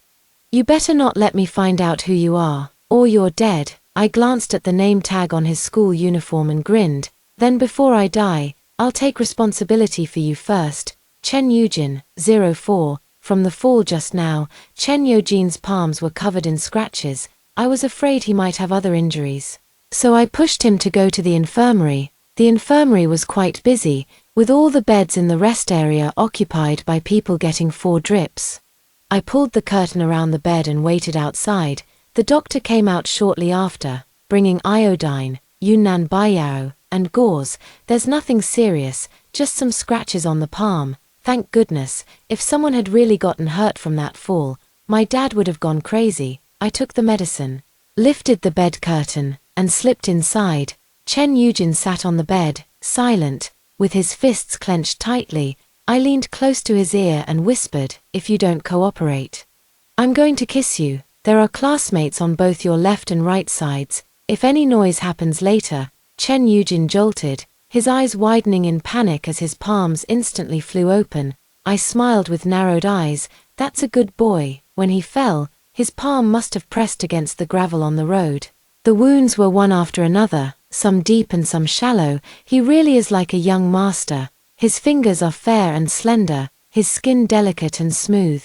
"You better not let me find out who you are, or you're dead." I glanced at the name tag on his school uniform and grinned. Then before I die, I'll take responsibility for you first. Chen Yujin, 04, from the fall just now. Chen Yujin's palms were covered in scratches. I was afraid he might have other injuries. So I pushed him to go to the infirmary. The infirmary was quite busy, with all the beds in the rest area occupied by people getting 4 drips. I pulled the curtain around the bed and waited outside. The doctor came out shortly after, bringing iodine, Yunnan Baiyao, and gauze. There's nothing serious, just some scratches on the palm. Thank goodness. If someone had really gotten hurt from that fall, my dad would have gone crazy. I took the medicine, lifted the bed curtain, and slipped inside. Chen Yujin sat on the bed, silent, with his fists clenched tightly. I leaned close to his ear and whispered, "If you don't cooperate, I'm going to kiss you. There are classmates on both your left and right sides. If any noise happens later." Chen Yujin jolted, his eyes widening in panic as his palms instantly flew open. I smiled with narrowed eyes. That's a good boy. When he fell, his palm must have pressed against the gravel on the road. The wounds were one after another, some deep and some shallow. He really is like a young master. His fingers are fair and slender, his skin delicate and smooth.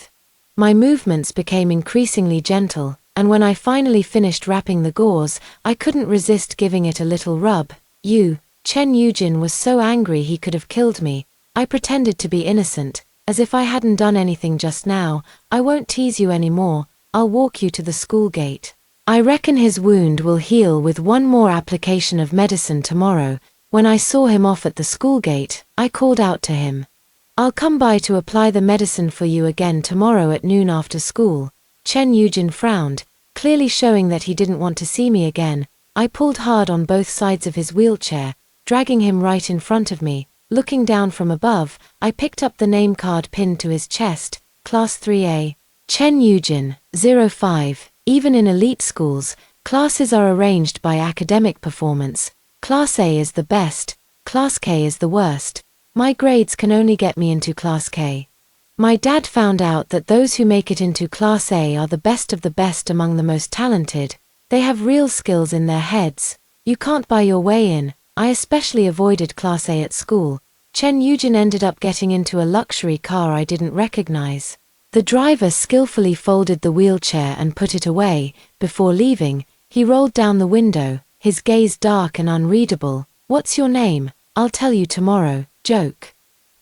My movements became increasingly gentle, and when I finally finished wrapping the gauze, I couldn't resist giving it a little rub. Chen Yujin was so angry he could have killed me. I pretended to be innocent, as if I hadn't done anything just now. "I won't tease you anymore, I'll walk you to the school gate. I reckon his wound will heal with one more application of medicine tomorrow." When I saw him off at the school gate, I called out to him, "I'll come by to apply the medicine for you again tomorrow at noon after school." Chen Yujin frowned, clearly showing that he didn't want to see me again. I pulled hard on both sides of his wheelchair, dragging him right in front of me. Looking down from above, I picked up the name card pinned to his chest, Class 3A. Chen Yujin, 05. Even in elite schools, classes are arranged by academic performance. Class A is the best, Class K is the worst. My grades can only get me into Class K. My dad found out that those who make it into Class A are the best of the best among the most talented. They have real skills in their heads. You can't buy your way in. I especially avoided Class A at school. Chen Yujin ended up getting into a luxury car I didn't recognize. The driver skillfully folded the wheelchair and put it away. Before leaving, he rolled down the window, his gaze dark and unreadable. "What's your name? I'll tell you tomorrow." Joke.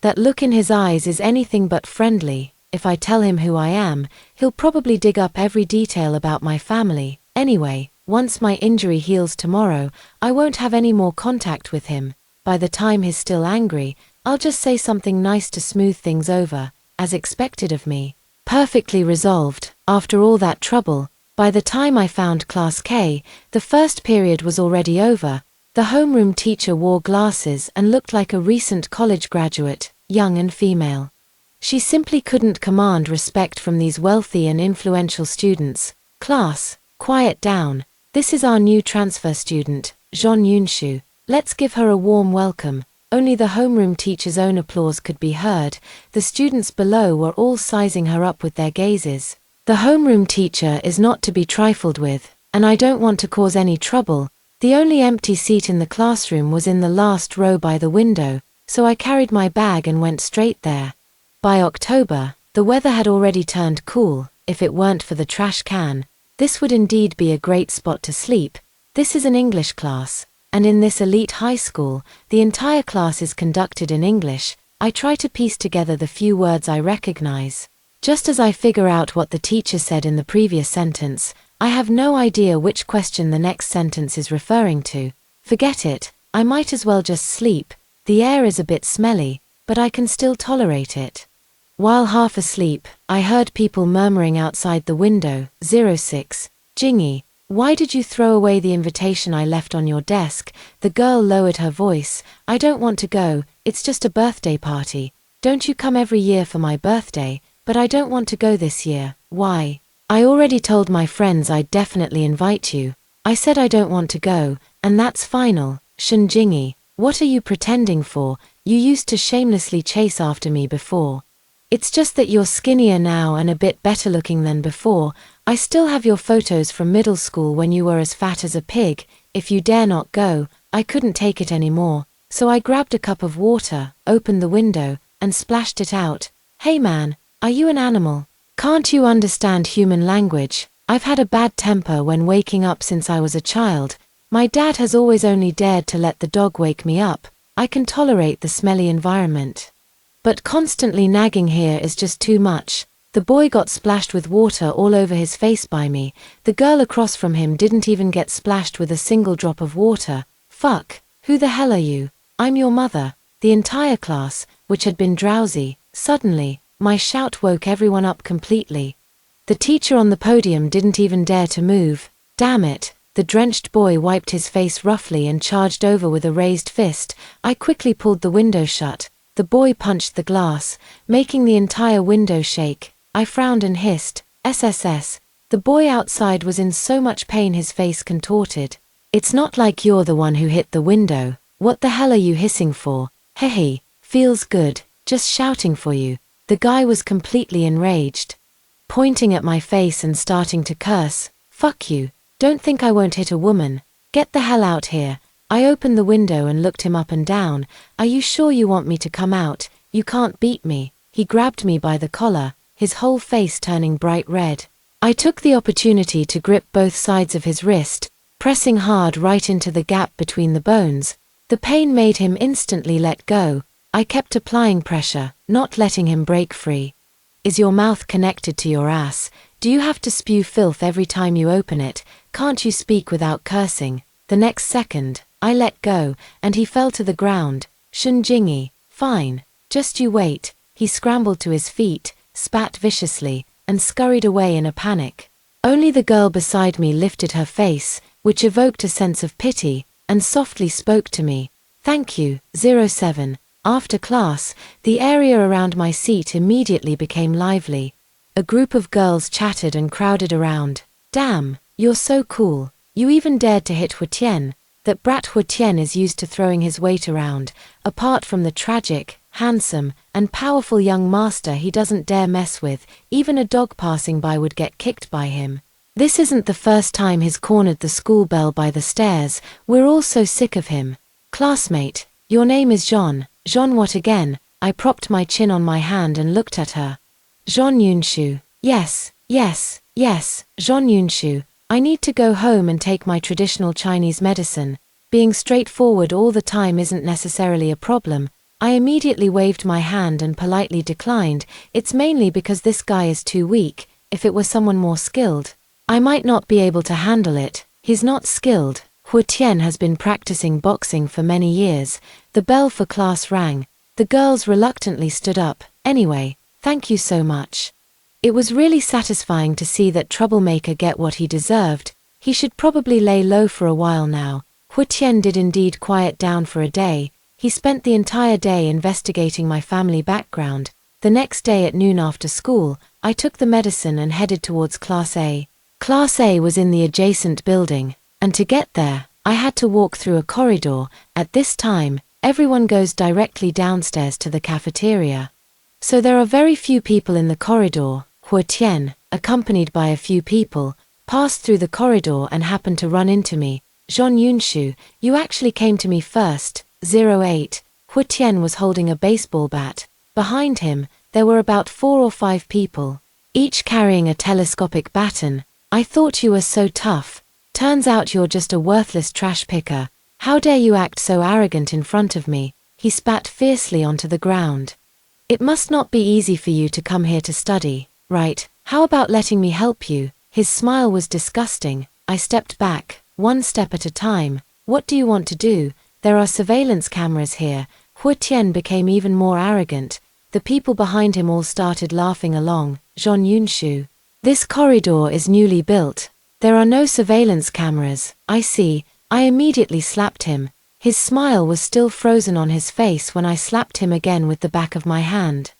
That look in his eyes is anything but friendly. If I tell him who I am, he'll probably dig up every detail about my family. Anyway, once my injury heals tomorrow, I won't have any more contact with him. By the time he's still angry, I'll just say something nice to smooth things over, as expected of me. Perfectly resolved. After all that trouble, by the time I found Class K, the first period was already over. The homeroom teacher wore glasses and looked like a recent college graduate, young and female. She simply couldn't command respect from these wealthy and influential students. "Class, quiet down. This is our new transfer student, Zhon Yunshu. Let's give her a warm welcome." Only the homeroom teacher's own applause could be heard. The students below were all sizing her up with their gazes. The homeroom teacher is not to be trifled with, and I don't want to cause any trouble. The only empty seat in the classroom was in the last row by the window, so I carried my bag and went straight there. By October, the weather had already turned cool. If it weren't for the trash can, this would indeed be a great spot to sleep. This is an English class, and in this elite high school, the entire class is conducted in English. I try to piece together the few words I recognize. Just as I figure out what the teacher said in the previous sentence, I have no idea which question the next sentence is referring to. Forget it, I might as well just sleep. The air is a bit smelly, but I can still tolerate it. While half asleep, I heard people murmuring outside the window. 06. "Jingy, why did you throw away the invitation I left on your desk?" The girl lowered her voice. "I don't want to go, it's just a birthday party. Don't you come every year for my birthday? But I don't want to go this year." "Why?" "I already told my friends I'd definitely invite you. I said I don't want to go, and that's final." "Jingy, what are you pretending for? You used to shamelessly chase after me before." "It's just that you're skinnier now and a bit better looking than before. I still have your photos from middle school when you were as fat as a pig. If you dare not go, I couldn't take it anymore, so I grabbed a cup of water, opened the window, and splashed it out. Hey man, are you an animal? Can't you understand human language? I've had a bad temper when waking up since I was a child. My dad has always only dared to let the dog wake me up. I can tolerate the smelly environment, but constantly nagging here is just too much. The boy got splashed with water all over his face by me. The girl across from him didn't even get splashed with a single drop of water. Fuck, who the hell are you? I'm your mother. The entire class, which had been drowsy, suddenly, my shout woke everyone up completely. The teacher on the podium didn't even dare to move. Damn it. The drenched boy wiped his face roughly and charged over with a raised fist. I quickly pulled the window shut. The boy punched the glass, making the entire window shake. I frowned and hissed, "SSS." The boy outside was in so much pain his face contorted. "It's not like you're the one who hit the window. What the hell are you hissing for? Hehe, feels good, just shouting for you." The guy was completely enraged, pointing at my face and starting to curse. "Fuck you. Don't think I won't hit a woman. Get the hell out here." I opened the window and looked him up and down. "Are you sure you want me to come out? You can't beat me." He grabbed me by the collar, his whole face turning bright red. I took the opportunity to grip both sides of his wrist, pressing hard right into the gap between the bones. The pain made him instantly let go. I kept applying pressure, not letting him break free. "Is your mouth connected to your ass? Do you have to spew filth every time you open it? Can't you speak without cursing?" The next second, I let go, and he fell to the ground. "Shunjingi, fine, just you wait." He scrambled to his feet, spat viciously, and scurried away in a panic. Only the girl beside me lifted her face, which evoked a sense of pity, and softly spoke to me. "Thank you, 07. After class, the area around my seat immediately became lively. A group of girls chattered and crowded around. "Damn, you're so cool. You even dared to hit Huitian." That brat Huitian is used to throwing his weight around. Apart from the tragic, handsome, and powerful young master he doesn't dare mess with, even a dog passing by would get kicked by him. This isn't the first time he's cornered the school bell by the stairs. We're all so sick of him. "Classmate, your name is Jean." "Jean what again?" I propped my chin on my hand and looked at her. "Jean Yunshu." Yes, Jean Yunshu. I need to go home and take my traditional Chinese medicine. Being straightforward all the time isn't necessarily a problem. I immediately waved my hand and politely declined. It's mainly because this guy is too weak. If it were someone more skilled, I might not be able to handle it. He's not skilled. Huitian has been practicing boxing for many years. The bell for class rang. The girls reluctantly stood up. "Anyway, thank you so much. It was really satisfying to see that troublemaker get what he deserved. He should probably lay low for a while now." Huitian did indeed quiet down for a day. He spent the entire day investigating my family background. The next day at noon after school, I took the medicine and headed towards Class A. Class A was in the adjacent building, and to get there, I had to walk through a corridor. At this time, everyone goes directly downstairs to the cafeteria, so there are very few people in the corridor. Huitian, accompanied by a few people, passed through the corridor and happened to run into me. "Jean Yunshu, you actually came to me first." 08. Huitian was holding a baseball bat. Behind him, there were about 4 or 5 people, each carrying a telescopic baton. "I thought you were so tough. Turns out you're just a worthless trash picker. How dare you act so arrogant in front of me?" He spat fiercely onto the ground. "It must not be easy for you to come here to study, right? How about letting me help you?" His smile was disgusting. I stepped back, one step at a time. "What do you want to do? There are surveillance cameras here." Huitian became even more arrogant. The people behind him all started laughing along. "Jean Yunshu, this corridor is newly built. There are no surveillance cameras." "I see." I immediately slapped him. His smile was still frozen on his face when I slapped him again with the back of my hand.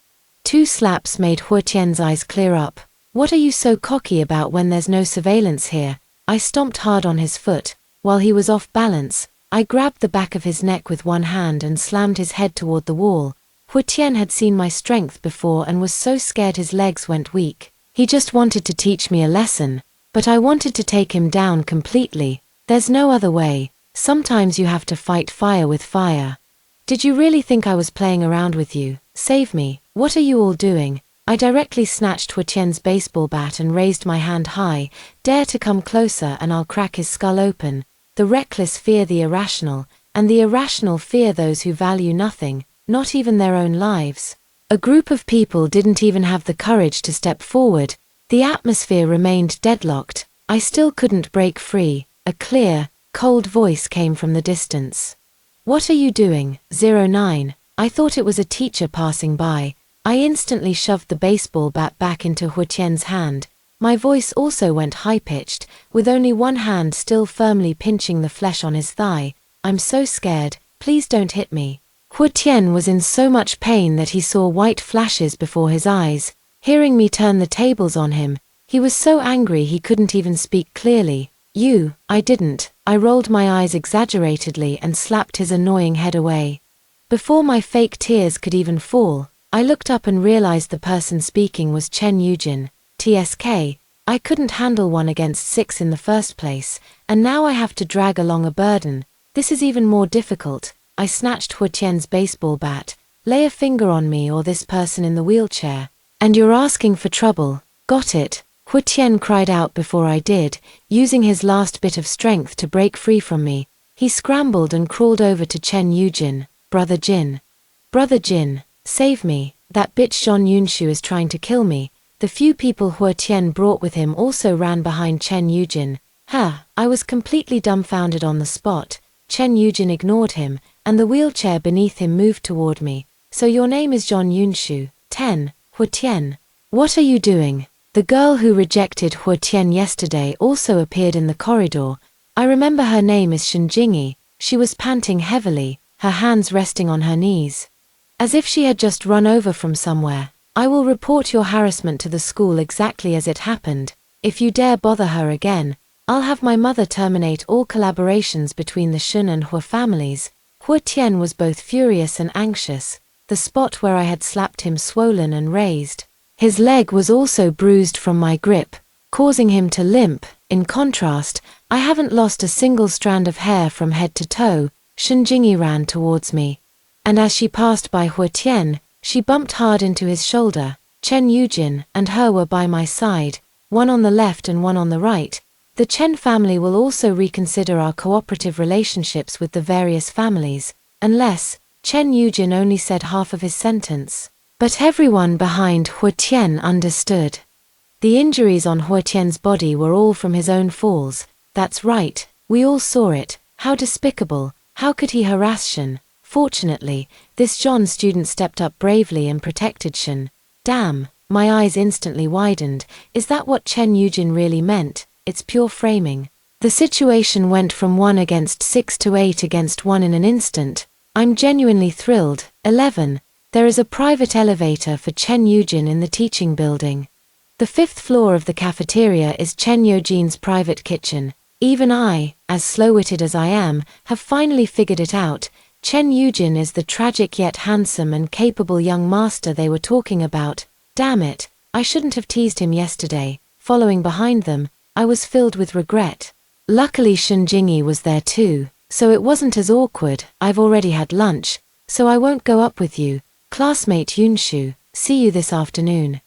2 slaps made Huitian's eyes clear up. "What are you so cocky about when there's no surveillance here?" I stomped hard on his foot. While he was off balance, I grabbed the back of his neck with one hand and slammed his head toward the wall. Huitian had seen my strength before and was so scared his legs went weak. He just wanted to teach me a lesson, but I wanted to take him down completely. There's no other way. Sometimes you have to fight fire with fire. Did you really think I was playing around with you? Save me. What are you all doing? I directly snatched Huitien's baseball bat and raised my hand high. Dare to come closer and I'll crack his skull open. The reckless fear the irrational, and the irrational fear those who value nothing, not even their own lives. A group of people didn't even have the courage to step forward. The atmosphere remained deadlocked. I still couldn't break free. A clear, cold voice came from the distance. What are you doing, 09? I thought it was a teacher passing by. I instantly shoved the baseball bat back into Huitien's hand. My voice also went high-pitched, with only one hand still firmly pinching the flesh on his thigh. I'm so scared, please don't hit me. Huitien was in so much pain that he saw white flashes before his eyes. Hearing me turn the tables on him, he was so angry he couldn't even speak clearly. I didn't. I rolled my eyes exaggeratedly and slapped his annoying head away. Before my fake tears could even fall, I looked up and realized the person speaking was Chen Yujin, TSK. I couldn't handle 1 against 6 in the first place, and now I have to drag along a burden. This is even more difficult. I snatched Huitien's baseball bat. Lay a finger on me or this person in the wheelchair. And you're asking for trouble. Got it. Huitien cried out before I did, using his last bit of strength to break free from me. He scrambled and crawled over to Chen Yujin. Brother Jin. Brother Jin, save me. That bitch Zhong Yunshu is trying to kill me. The few people Huitien brought with him also ran behind Chen Yujin. I was completely dumbfounded on the spot. Chen Yujin ignored him, and the wheelchair beneath him moved toward me. So your name is Zhong Yunshu, 10, Huitien. What are you doing? The girl who rejected Huitien yesterday also appeared in the corridor. I remember her name is Shinjingi. She was panting heavily, her hands resting on her knees. As if she had just run over from somewhere. I will report your harassment to the school exactly as it happened. If you dare bother her again, I'll have my mother terminate all collaborations between the Shun and Hua families. Huitien was both furious and anxious, the spot where I had slapped him swollen and raised. His leg was also bruised from my grip, causing him to limp. In contrast, I haven't lost a single strand of hair from head to toe. Shinjingi ran towards me. And as she passed by Huitien, she bumped hard into his shoulder. Chen Yujin and her were by my side, one on the left and one on the right. The Chen family will also reconsider our cooperative relationships with the various families, unless Chen Yujin only said half of his sentence. But everyone behind Huitien understood. The injuries on Huitien's body were all from his own falls. That's right, we all saw it. How despicable. How could he harass Shen? Fortunately, this Zhong student stepped up bravely and protected Shen. Damn, my eyes instantly widened. Is that what Chen Yujin really meant? It's pure framing. The situation went from 1 against 6 to 8 against 1 in an instant. I'm genuinely thrilled. 11. There is a private elevator for Chen Yujin in the teaching building. The 5th floor of the cafeteria is Chen Yujin's private kitchen. Even I, as slow-witted as I am, have finally figured it out. Chen Yujin is the tragic yet handsome and capable young master they were talking about. Damn it, I shouldn't have teased him yesterday. Following behind them, I was filled with regret. Luckily Shinjingi was there too, so it wasn't as awkward. I've already had lunch, so I won't go up with you. Classmate Yunshu, see you this afternoon.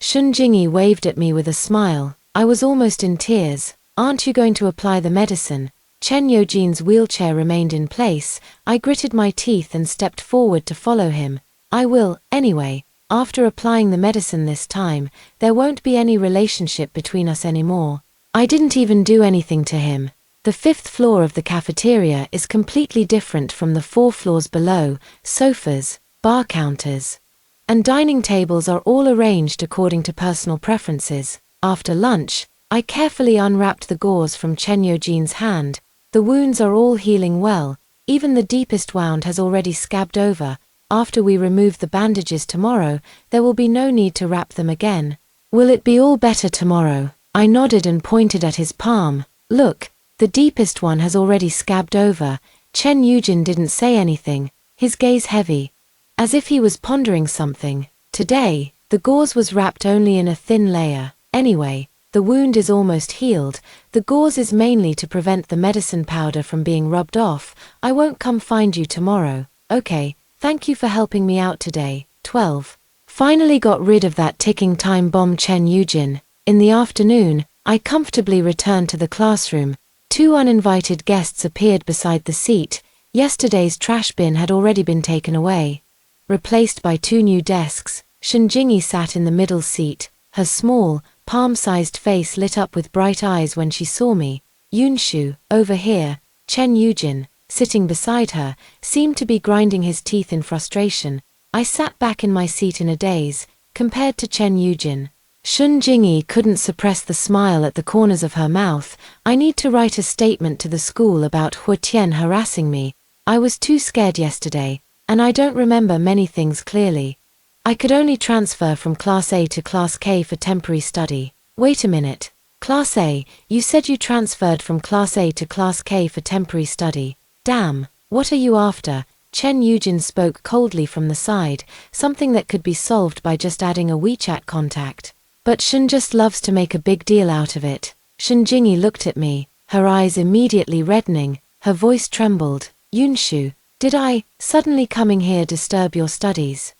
Shinjingi waved at me with a smile. I was almost in tears. Aren't you going to apply the medicine? Chen Yojin's wheelchair remained in place. I gritted my teeth and stepped forward to follow him. I will, anyway. After applying the medicine this time, there won't be any relationship between us anymore. I didn't even do anything to him. The 5th floor of the cafeteria is completely different from the 4 floors below. Sofas, bar counters, and dining tables are all arranged according to personal preferences. After lunch, I carefully unwrapped the gauze from Chen Yojin's hand. The wounds are all healing well. Even the deepest wound has already scabbed over. After we remove the bandages tomorrow, there will be no need to wrap them again. Will it be all better tomorrow? I nodded and pointed at his palm. Look, the deepest one has already scabbed over. Chen Yujin didn't say anything, his gaze heavy, as if he was pondering something. Today, the gauze was wrapped only in a thin layer. Anyway, the wound is almost healed. The gauze is mainly to prevent the medicine powder from being rubbed off. I won't come find you tomorrow. Okay, thank you for helping me out today. 12. Finally got rid of that ticking time bomb, Chen Yujin. In the afternoon, I comfortably returned to the classroom. 2 uninvited guests appeared beside the seat. Yesterday's trash bin had already been taken away, replaced by 2 new desks. Shinjingi sat in the middle seat, her small, palm-sized face lit up with bright eyes when she saw me. Yunshu, over here. Chen Yujin, sitting beside her, seemed to be grinding his teeth in frustration. I sat back in my seat in a daze, compared to Chen Yujin. Shun Jingyi couldn't suppress the smile at the corners of her mouth. I need to write a statement to the school about Hu Tian harassing me. I was too scared yesterday, and I don't remember many things clearly. I could only transfer from Class A to Class K for temporary study. Wait a minute. Class A, you said you transferred from Class A to Class K for temporary study. Damn, what are you after? Chen Yujin spoke coldly from the side, something that could be solved by just adding a WeChat contact. But Shun just loves to make a big deal out of it. Shun Jingyi looked at me, her eyes immediately reddening, her voice trembled. Yunshu, did I, suddenly coming here, disturb your studies?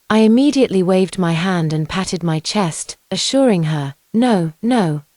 I immediately waved my hand and patted my chest, assuring her, no,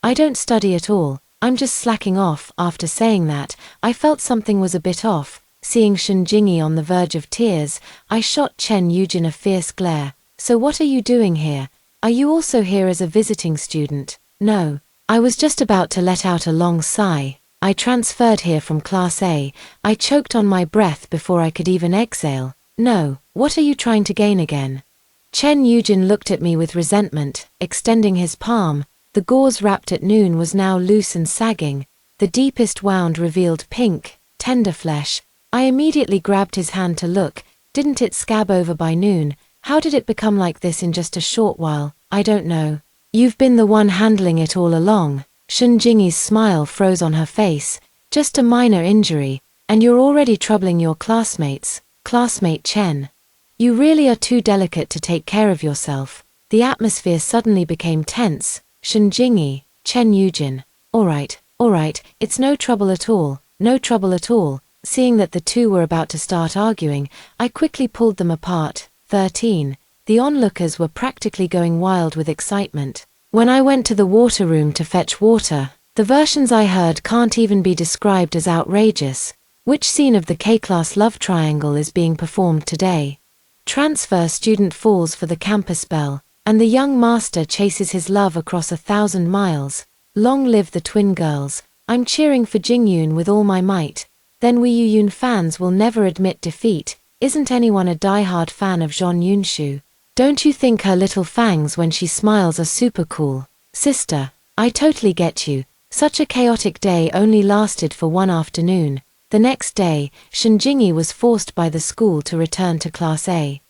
I don't study at all, I'm just slacking off. After saying that, I felt something was a bit off. Seeing Shun Jingyi on the verge of tears, I shot Chen Yujin a fierce glare. So what are you doing here? Are you also here as a visiting student? No. I was just about to let out a long sigh. I transferred here from Class A. I choked on my breath before I could even exhale. No, what are you trying to gain again? Chen Yujin looked at me with resentment, extending his palm. The gauze wrapped at noon was now loose and sagging. The deepest wound revealed pink, tender flesh. I immediately grabbed his hand to look. Didn't it scab over by noon? How did it become like this in just a short while? I don't know. You've been the one handling it all along. Shun Jingyi's smile froze on her face. Just a minor injury, and you're already troubling your classmates. Classmate Chen. You really are too delicate to take care of yourself. The atmosphere suddenly became tense. Shun Jingyi, Chen Yujin. Alright, it's no trouble at all, no trouble at all. Seeing that the two were about to start arguing, I quickly pulled them apart. 13. The onlookers were practically going wild with excitement. When I went to the water room to fetch water, the versions I heard can't even be described as outrageous. Which scene of the K-class love triangle is being performed today? Transfer student falls for the campus bell, and the young master chases his love across 1,000 miles. Long live the twin girls. I'm cheering for Jingyun with all my might. Then we Yuyun fans will never admit defeat. Isn't anyone a die-hard fan of Jeon Yunshu? Don't you think her little fangs when she smiles are super cool? Sister, I totally get you. Such a chaotic day only lasted for one afternoon. The next day, Shun Jingyi was forced by the school to return to Class A.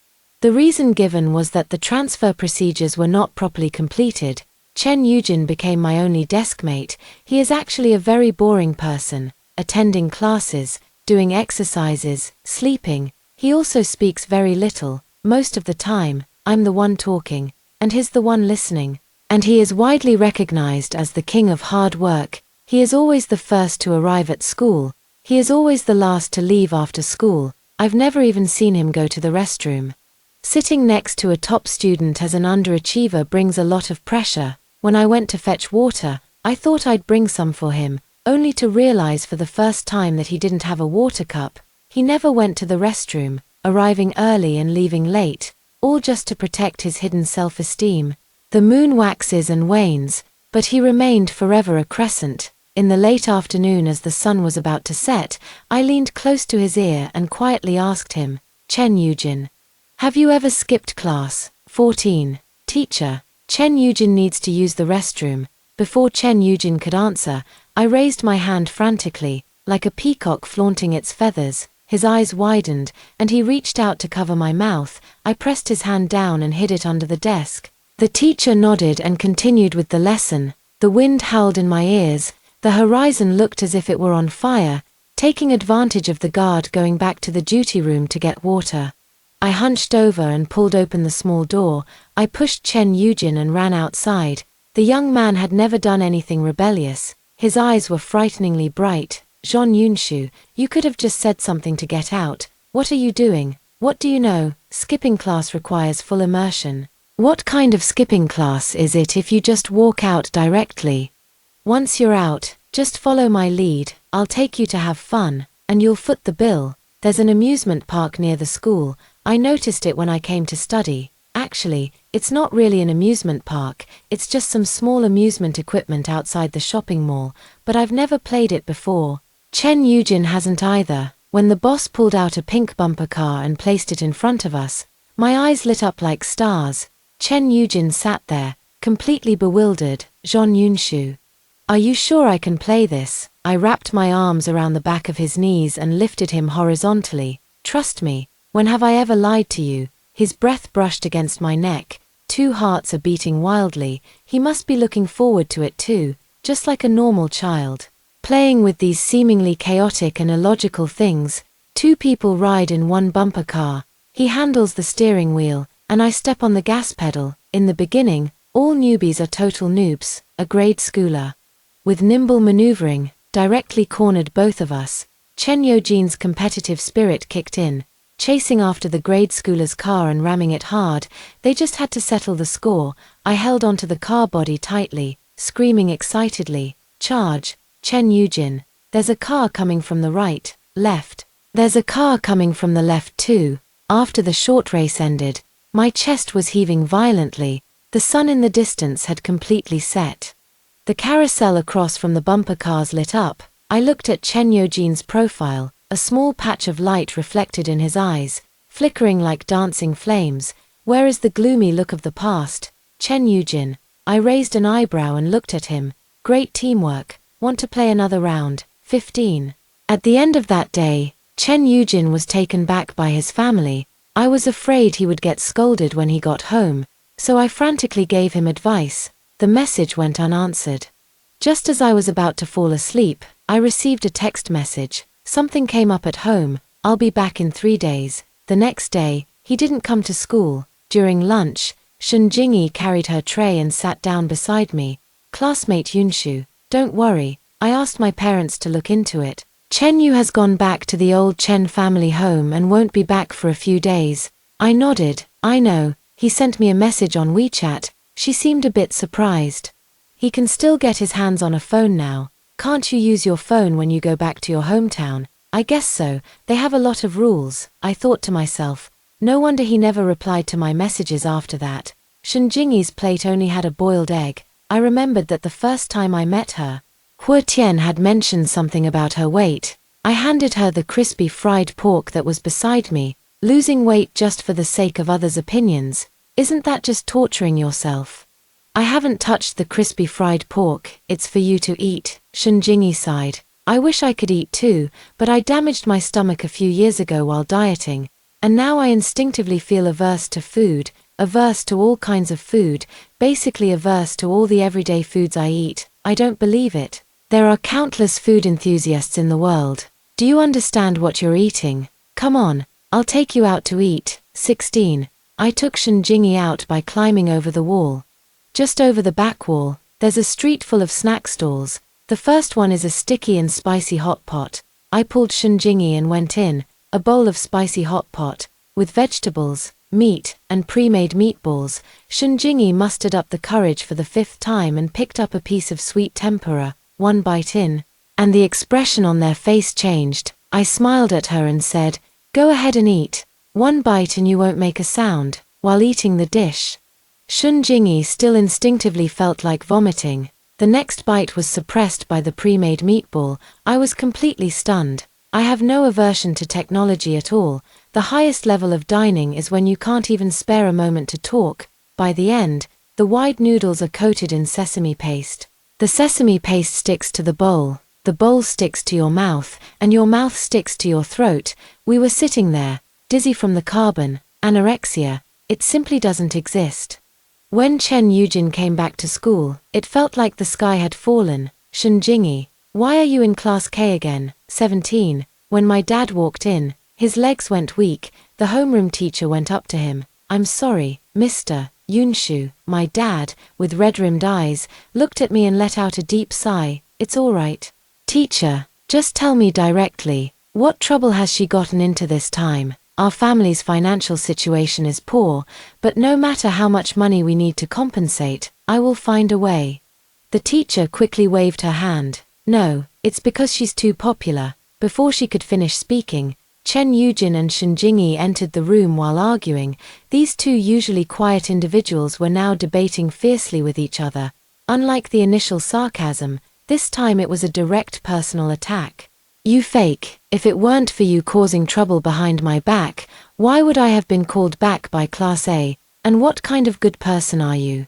The reason given was that the transfer procedures were not properly completed. Chen Yujin became my only deskmate. He is actually a very boring person, attending classes, doing exercises, sleeping. He also speaks very little. Most of the time, I'm the one talking, and he's the one listening. And he is widely recognized as the king of hard work. He is always the first to arrive at school. He is always the last to leave after school. I've never even seen him go to the restroom. Sitting next to a top student as an underachiever brings a lot of pressure. When I went to fetch water, I thought I'd bring some for him, only to realize for the first time that he didn't have a water cup. He never went to the restroom, arriving early and leaving late, all just to protect his hidden self-esteem. The moon waxes and wanes, but he remained forever a crescent. In the late afternoon as the sun was about to set, I leaned close to his ear and quietly asked him, Chen Yujin, have you ever skipped class? 14. Teacher, Chen Yujin needs to use the restroom. Before Chen Yujin could answer, I raised my hand frantically, like a peacock flaunting its feathers. His eyes widened, and he reached out to cover my mouth. I pressed his hand down and hid it under the desk. The teacher nodded and continued with the lesson. The wind howled in my ears. The horizon looked as if it were on fire, taking advantage of the guard going back to the duty room to get water. I hunched over and pulled open the small door. I pushed Chen Yujin and ran outside. The young man had never done anything rebellious. His eyes were frighteningly bright. Jean Yunshu, you could have just said something to get out. What are you doing? What do you know? Skipping class requires full immersion. What kind of skipping class is it if you just walk out directly? Once you're out, just follow my lead. I'll take you to have fun, and you'll foot the bill. There's an amusement park near the school. I noticed it when I came to study. Actually, it's not really an amusement park, it's just some small amusement equipment outside the shopping mall, but I've never played it before. Chen Yujin hasn't either. When the boss pulled out a pink bumper car and placed it in front of us, my eyes lit up like stars. Chen Yujin sat there, completely bewildered. Jean Yunshu. Are you sure I can play this? I wrapped my arms around the back of his knees and lifted him horizontally. Trust me, when have I ever lied to you? His breath brushed against my neck. 2 hearts are beating wildly. He must be looking forward to it too, just like a normal child. Playing with these seemingly chaotic and illogical things. 2 people ride in one bumper car. He handles the steering wheel, and I step on the gas pedal. In the beginning, all newbies are total noobs. A grade schooler. With nimble maneuvering, directly cornered both of us. Chen Yojin's competitive spirit kicked in. Chasing after the grade schooler's car and ramming it hard, they just had to settle the score. I held onto the car body tightly, screaming excitedly, "Charge, Chen Yujin. There's a car coming from the right, left. There's a car coming from the left too." After the short race ended, my chest was heaving violently. The sun in the distance had completely set. The carousel across from the bumper cars lit up. I looked at Chen Yojin's profile, a small patch of light reflected in his eyes, flickering like dancing flames. Where is the gloomy look of the past? Chen Yujin. I raised an eyebrow and looked at him. Great teamwork. Want to play another round? 15. At the end of that day, Chen Yujin was taken back by his family. I was afraid he would get scolded when he got home, so I frantically gave him advice. The message went unanswered. Just as I was about to fall asleep, I received a text message. Something came up at home. I'll be back in 3 days. The next day, he didn't come to school. During lunch, Shun Jingyi carried her tray and sat down beside me. Classmate Yunshu, don't worry, I asked my parents to look into it. Chen Yu has gone back to the old Chen family home and won't be back for a few days. I nodded. I know, he sent me a message on WeChat. She seemed a bit surprised. He can still get his hands on a phone now. Can't you use your phone when you go back to your hometown? I guess so, they have a lot of rules. I thought to myself. No wonder he never replied to my messages after that. Shun Jingyi's plate only had a boiled egg. I remembered that the first time I met her, Hu Tian had mentioned something about her weight. I handed her the crispy fried pork that was beside me. Losing weight just for the sake of others' opinions. Isn't that just torturing yourself? I haven't touched the crispy fried pork, it's for you to eat, Shun Jingyi sighed. I wish I could eat too, but I damaged my stomach a few years ago while dieting, and now I instinctively feel averse to food, averse to all kinds of food, basically averse to all the everyday foods I eat. I don't believe it. There are countless food enthusiasts in the world. Do you understand what you're eating? Come on, I'll take you out to eat. 16. I took Shun Jingyi out by climbing over the wall. Just over the back wall, there's a street full of snack stalls. The first one is a sticky and spicy hot pot. I pulled Shun Jingyi and went in, a bowl of spicy hot pot, with vegetables, meat, and pre-made meatballs. Shun Jingyi mustered up the courage for the 5th time and picked up a piece of sweet tempura. 1 bite in, and the expression on their face changed. I smiled at her and said, "Go ahead and eat. 1 bite and you won't make a sound," while eating the dish. Shun Jingyi still instinctively felt like vomiting. The next bite was suppressed by the pre-made meatball. I was completely stunned. I have no aversion to technology at all. The highest level of dining is when you can't even spare a moment to talk. By the end, the wide noodles are coated in sesame paste. The sesame paste sticks to the bowl sticks to your mouth, and your mouth sticks to your throat. We were sitting there, dizzy from the carbon, anorexia. It simply doesn't exist. When Chen Yujin came back to school, it felt like the sky had fallen. Shun Jingyi, why are you in class K again? 17. When my dad walked in, his legs went weak. The homeroom teacher went up to him. I'm sorry, mister, Yunshu, my dad, with red-rimmed eyes, looked at me and let out a deep sigh. It's all right. Teacher, just tell me directly, what trouble has she gotten into this time? Our family's financial situation is poor, but no matter how much money we need to compensate, I will find a way. The teacher quickly waved her hand. No, it's because she's too popular. Before she could finish speaking, Chen Yujin and Shen Jingyi entered the room while arguing. These two usually quiet individuals were now debating fiercely with each other. Unlike the initial sarcasm, this time it was a direct personal attack. You fake, if it weren't for you causing trouble behind my back, why would I have been called back by Class A, and what kind of good person are you?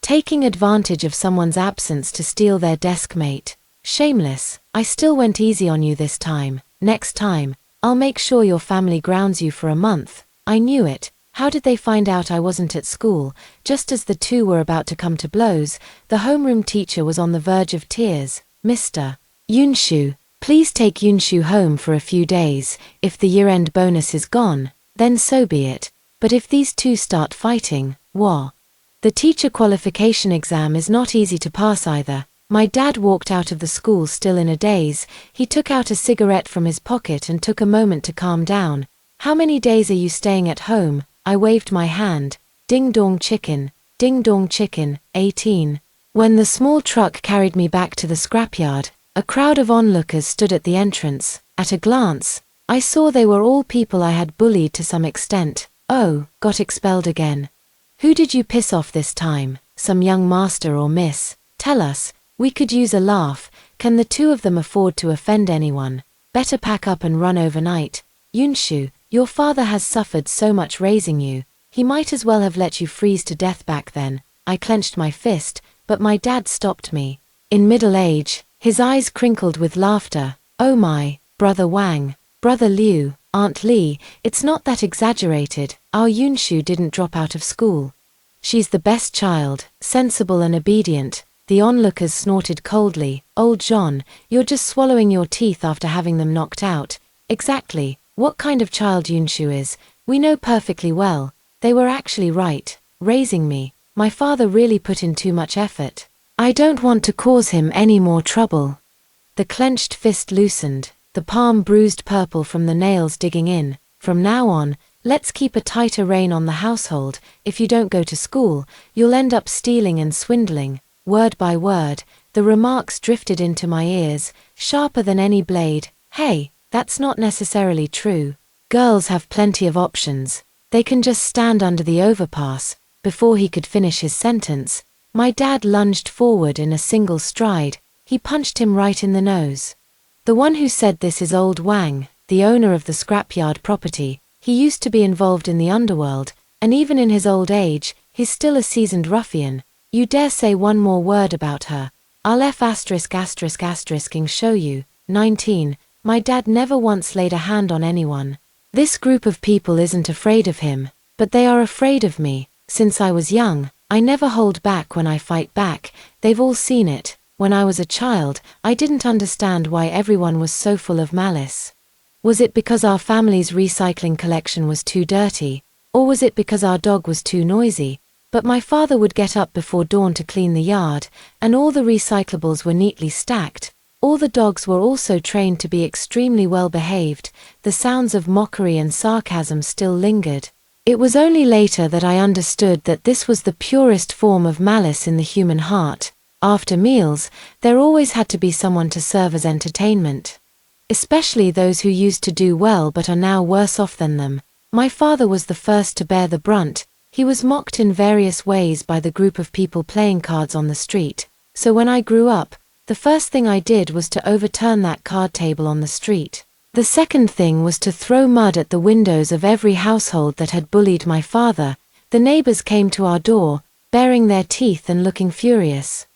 Taking advantage of someone's absence to steal their desk mate. Shameless. I still went easy on you this time. Next time, I'll make sure your family grounds you for a month. I knew it. How did they find out I wasn't at school? Just as the two were about to come to blows, the homeroom teacher was on the verge of tears. Mr. Yunshu, please take Yunshu home for a few days. If the year-end bonus is gone, then so be it. But if these two start fighting, what? The teacher qualification exam is not easy to pass either. My dad walked out of the school still in a daze. He took out a cigarette from his pocket and took a moment to calm down. How many days are you staying at home? I waved my hand. Ding dong chicken, 18. When the small truck carried me back to the scrapyard, a crowd of onlookers stood at the entrance. At a glance, I saw they were all people I had bullied to some extent. Oh, got expelled again. Who did you piss off this time? Some young master or miss? Tell us, we could use a laugh. Can the two of them afford to offend anyone? Better pack up and run overnight. Yunshu, your father has suffered so much raising you. He might as well have let you freeze to death back then. I clenched my fist, but my dad stopped me. In middle age, his eyes crinkled with laughter. Oh my, Brother Wang, Brother Liu, Aunt Li, it's not that exaggerated. Our Yunshu didn't drop out of school. She's the best child, sensible and obedient. The onlookers snorted coldly. Old Jean, you're just swallowing your teeth after having them knocked out. Exactly, what kind of child Yunshu is, we know perfectly well. They were actually right, raising me. My father really put in too much effort. I don't want to cause him any more trouble. The clenched fist loosened, the palm bruised purple from the nails digging in. From now on, let's keep a tighter rein on the household. If you don't go to school, you'll end up stealing and swindling. Word by word, the remarks drifted into my ears, sharper than any blade. Hey, that's not necessarily true. Girls have plenty of options. They can just stand under the overpass. Before he could finish his sentence, my dad lunged forward in a single stride. He punched him right in the nose. The one who said this is old Wang, the owner of the scrapyard property. He used to be involved in the underworld, and even in his old age, he's still a seasoned ruffian. You dare say one more word about her, I'll *****ing show you. 19. My dad never once laid a hand on anyone. This group of people isn't afraid of him, but they are afraid of me. Since I was young, I never hold back when I fight back. They've all seen it. When I was a child, I didn't understand why everyone was so full of malice. Was it because our family's recycling collection was too dirty? Or was it because our dog was too noisy? But my father would get up before dawn to clean the yard, and all the recyclables were neatly stacked. All the dogs were also trained to be extremely well behaved. The sounds of mockery and sarcasm still lingered. It was only later that I understood that this was the purest form of malice in the human heart. After meals, there always had to be someone to serve as entertainment. Especially those who used to do well but are now worse off than them. My father was the first to bear the brunt. He was mocked in various ways by the group of people playing cards on the street. So when I grew up, the first thing I did was to overturn that card table on the street. The second thing was to throw mud at the windows of every household that had bullied my father. The neighbors came to our door, baring their teeth and looking furious.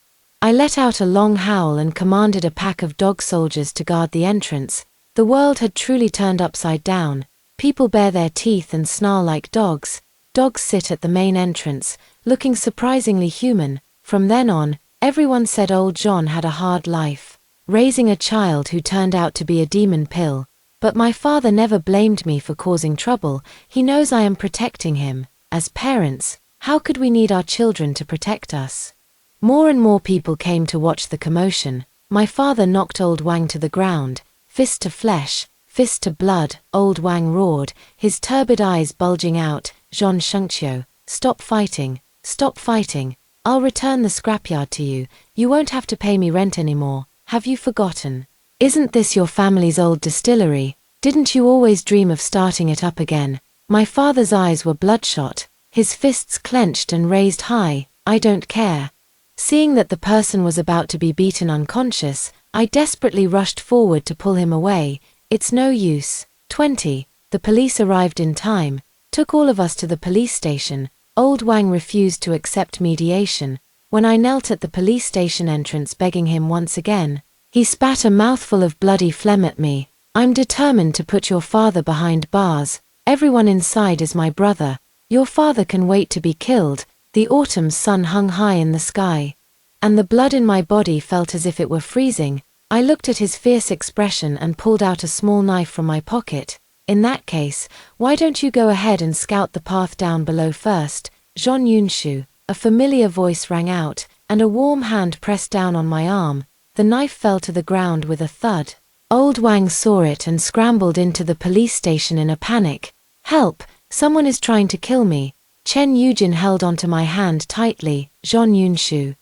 I let out a long howl and commanded a pack of dog soldiers to guard the entrance. The world had truly turned upside down. People bare their teeth and snarl like dogs. Dogs sit at the main entrance, looking surprisingly human. From then on, everyone said old John had a hard life, raising a child who turned out to be a demon pill. But my father never blamed me for causing trouble. He knows I am protecting him. As parents, How could we need our children to protect us? More and more people came to watch the commotion. My father knocked old Wang to the ground. Fist to flesh, fist to blood, old Wang roared, his turbid eyes bulging out. Jean Shengqiu, stop fighting, stop fighting. I'll return the scrapyard to you. You won't have to pay me rent anymore. Have you forgotten? Isn't this your family's old distillery? Didn't you always dream of starting it up again? My father's eyes were bloodshot, his fists clenched and raised high. I don't care. Seeing that the person was about to be beaten unconscious, I desperately rushed forward to pull him away. It's no use. 20. The police arrived in time, took all of us to the police station. Old Wang refused to accept mediation. When I knelt at the police station entrance begging him once again, he spat a mouthful of bloody phlegm at me. I'm determined to put your father behind bars. Everyone inside is my brother. Your father can wait to be killed. The autumn sun hung high in the sky, and the blood in my body felt as if it were freezing. I looked at his fierce expression and pulled out a small knife from my pocket. In that case, why don't you go ahead and scout the path down below first? Zhon Yunshu, a familiar voice rang out, and a warm hand pressed down on my arm. The knife fell to the ground with a thud. Old Wang saw it and scrambled into the police station in a panic. Help! Someone is trying to kill me. Chen Yujin held onto my hand tightly. Zhon Yunshu,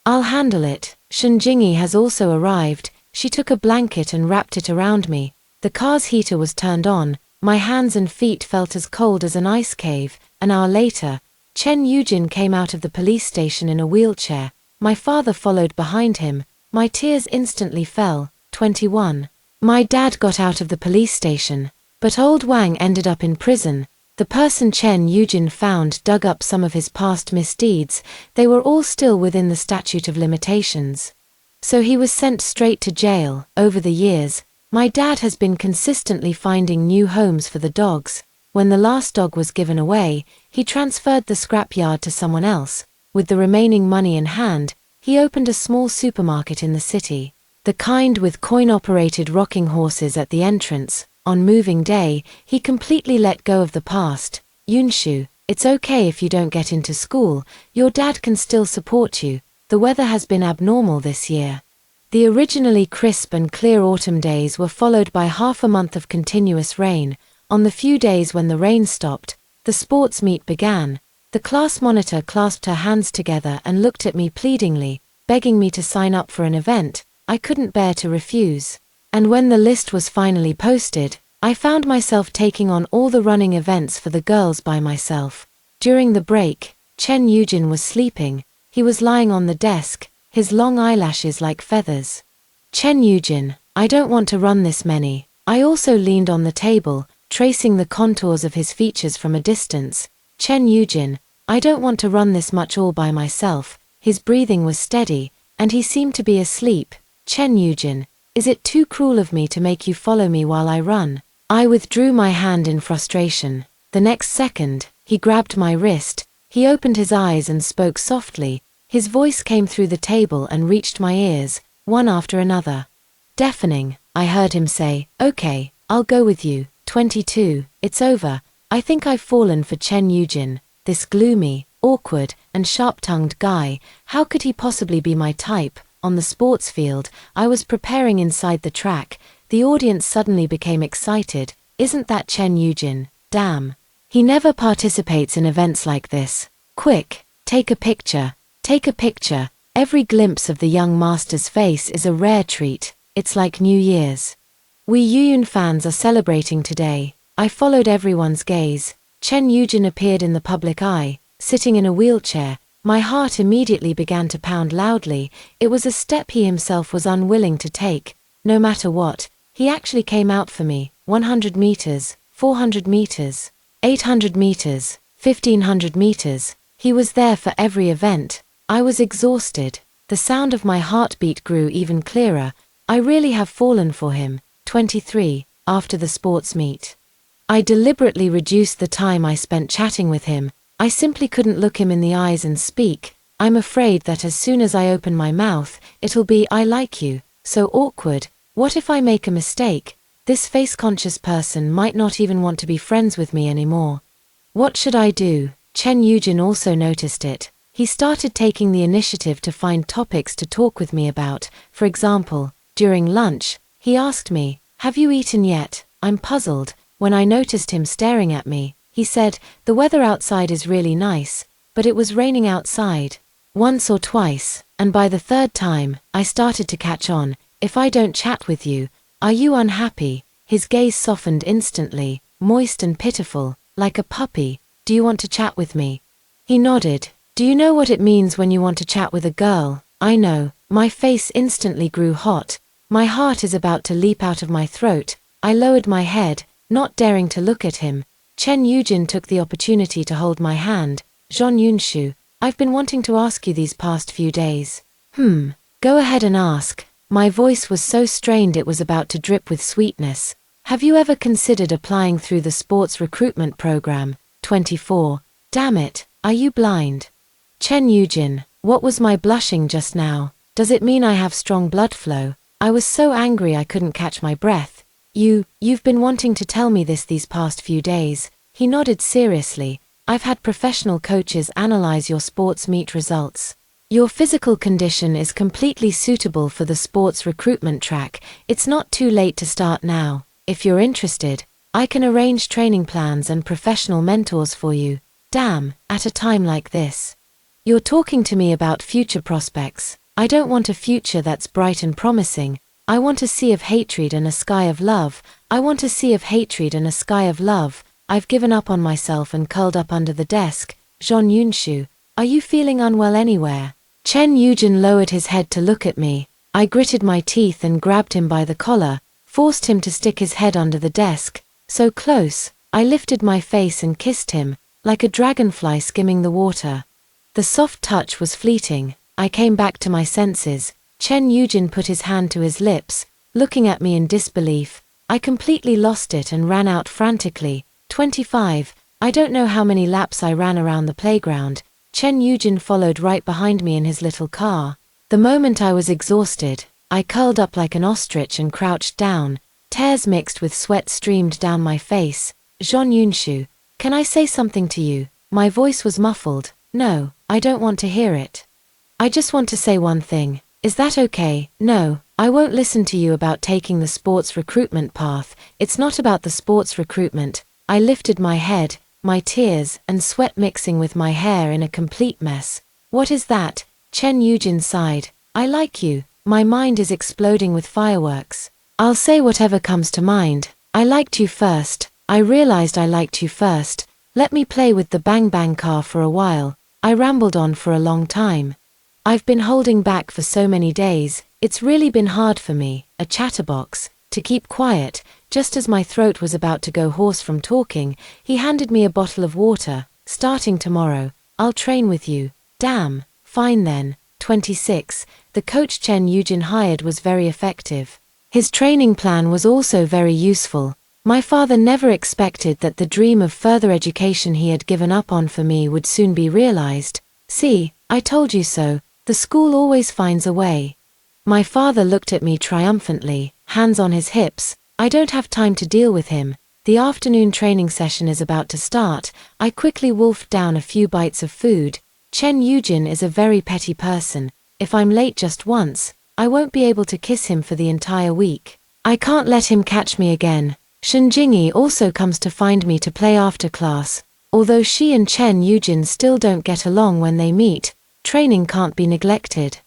I'll handle it. Shen Jingyi has also arrived. She took a blanket and wrapped it around me. The car's heater was turned on. My hands and feet felt as cold as an ice cave. An hour later, Chen Yujin came out of the police station in a wheelchair. My father followed behind him. My tears instantly fell. 21. My dad got out of the police station, but old Wang ended up in prison. The person Chen Yujin found dug up some of his past misdeeds. They were all still within the statute of limitations. So he was sent straight to jail. Over the years, my dad has been consistently finding new homes for the dogs. When the last dog was given away, he transferred the scrapyard to someone else. With the remaining money in hand, he opened a small supermarket in the city, the kind with coin-operated rocking horses at the entrance. On moving day, he completely let go of the past. Yunshu, it's okay if you don't get into school. Your dad can still support you. The weather has been abnormal this year. The originally crisp and clear autumn days were followed by half a month of continuous rain. On the few days when the rain stopped, the sports meet began. The class monitor clasped her hands together and looked at me pleadingly, begging me to sign up for an event. I couldn't bear to refuse. And when the list was finally posted, I found myself taking on all the running events for the girls by myself. During the break, Chen Yujin was sleeping. He was lying on the desk, his long eyelashes like feathers. Chen Yujin, I don't want to run this many. I also leaned on the table, tracing the contours of his features from a distance. Chen Yujin, I don't want to run this much all by myself. His breathing was steady, and he seemed to be asleep. Chen Yujin, is it too cruel of me to make you follow me while I run? I withdrew my hand in frustration. The next second, he grabbed my wrist. He opened his eyes and spoke softly. His voice came through the table and reached my ears, one after another. Deafening, I heard him say, "Okay, I'll go with you." 22. It's over. I think I've fallen for Chen Yujin, this gloomy, awkward, and sharp-tongued guy. How could he possibly be my type? On the sports field, I was preparing inside the track. The audience suddenly became excited. Isn't that Chen Yujin? Damn. He never participates in events like this. Quick, take a picture. Take a picture. Every glimpse of the young master's face is a rare treat. It's like New Year's. We Yuyun fans are celebrating today. I followed everyone's gaze. Chen Yujin appeared in the public eye, sitting in a wheelchair. My heart immediately began to pound loudly. It was a step he himself was unwilling to take. No matter what, he actually came out for me. 100 meters, 400 meters, 800 meters, 1500 meters. He was there for every event. I was exhausted. The sound of my heartbeat grew even clearer. I really have fallen for him. 23. After the sports meet, I deliberately reduced the time I spent chatting with him. I simply couldn't look him in the eyes and speak. I'm afraid that as soon as I open my mouth, it'll be "I like you." So awkward. What if I make a mistake? This face-conscious person might not even want to be friends with me anymore. What should I do? Chen Yujin also noticed it. He started taking the initiative to find topics to talk with me about. For example, during lunch, he asked me, "Have you eaten yet?" I'm puzzled. When I noticed him staring at me, he said, "The weather outside is really nice, but it was raining outside." Once or twice, and by the third time, I started to catch on. "If I don't chat with you, are you unhappy?" His gaze softened instantly, moist and pitiful, like a puppy. "Do you want to chat with me?" He nodded. "Do you know what it means when you want to chat with a girl?" I know. My face instantly grew hot. My heart is about to leap out of my throat. I lowered my head, not daring to look at him. Chen Yujin took the opportunity to hold my hand. "Zhong Yunshu, I've been wanting to ask you these past few days." Go ahead and ask." My voice was so strained it was about to drip with sweetness. "Have you ever considered applying through the sports recruitment program?" 24. Damn it, are you blind? Chen Yujin, what was my blushing just now? Does it mean I have strong blood flow? I was so angry I couldn't catch my breath. You've been wanting to tell me this these past few days." He nodded seriously. "I've had professional coaches analyze your sports meet results. Your physical condition is completely suitable for the sports recruitment track. It's not too late to start now. If you're interested, I can arrange training plans and professional mentors for you." Damn, at a time like this. You're talking to me about future prospects. I don't want a future that's bright and promising. I want a sea of hatred and a sky of love. I want a sea of hatred and a sky of love. I've given up on myself and curled up under the desk. Zhong Yunshu, are you feeling unwell anywhere? Chen Yujin lowered his head to look at me. I gritted my teeth and grabbed him by the collar, forced him to stick his head under the desk. So close, I lifted my face and kissed him, like a dragonfly skimming the water. The soft touch was fleeting. I came back to my senses. Chen Yujin put his hand to his lips, looking at me in disbelief. I completely lost it and ran out frantically. 25. I don't know how many laps I ran around the playground. Chen Yujin followed right behind me in his little car. The moment I was exhausted, I curled up like an ostrich and crouched down. Tears mixed with sweat streamed down my face. "Zhong Yunshu, can I say something to you?" My voice was muffled. "No, I don't want to hear it. I just want to say one thing. Is that okay?" "No, I won't listen to you about taking the sports recruitment path. It's not about the sports recruitment." I lifted my head, my tears and sweat mixing with my hair in a complete mess. "What is that?" Chen Yujin sighed. "I like you. My mind is exploding with fireworks. I'll say whatever comes to mind. I liked you first. I realized I liked you first. Let me play with the Bang Bang car for a while." I rambled on for a long time. I've been holding back for so many days. It's really been hard for me, a chatterbox, to keep quiet. Just as my throat was about to go hoarse from talking, he handed me a bottle of water. "Starting tomorrow, I'll train with you." Damn, fine then. 26. The coach Chen Yujin hired was very effective. His training plan was also very useful. My father never expected that the dream of further education he had given up on for me would soon be realized. "See, I told you so. The school always finds a way." My father looked at me triumphantly, hands on his hips. I don't have time to deal with him. The afternoon training session is about to start. I quickly wolfed down a few bites of food. Chen Yujin is a very petty person. If I'm late just once, I won't be able to kiss him for the entire week. I can't let him catch me again. Shinjingi also comes to find me to play after class. Although she and Chen Yujin still don't get along when they meet, training can't be neglected.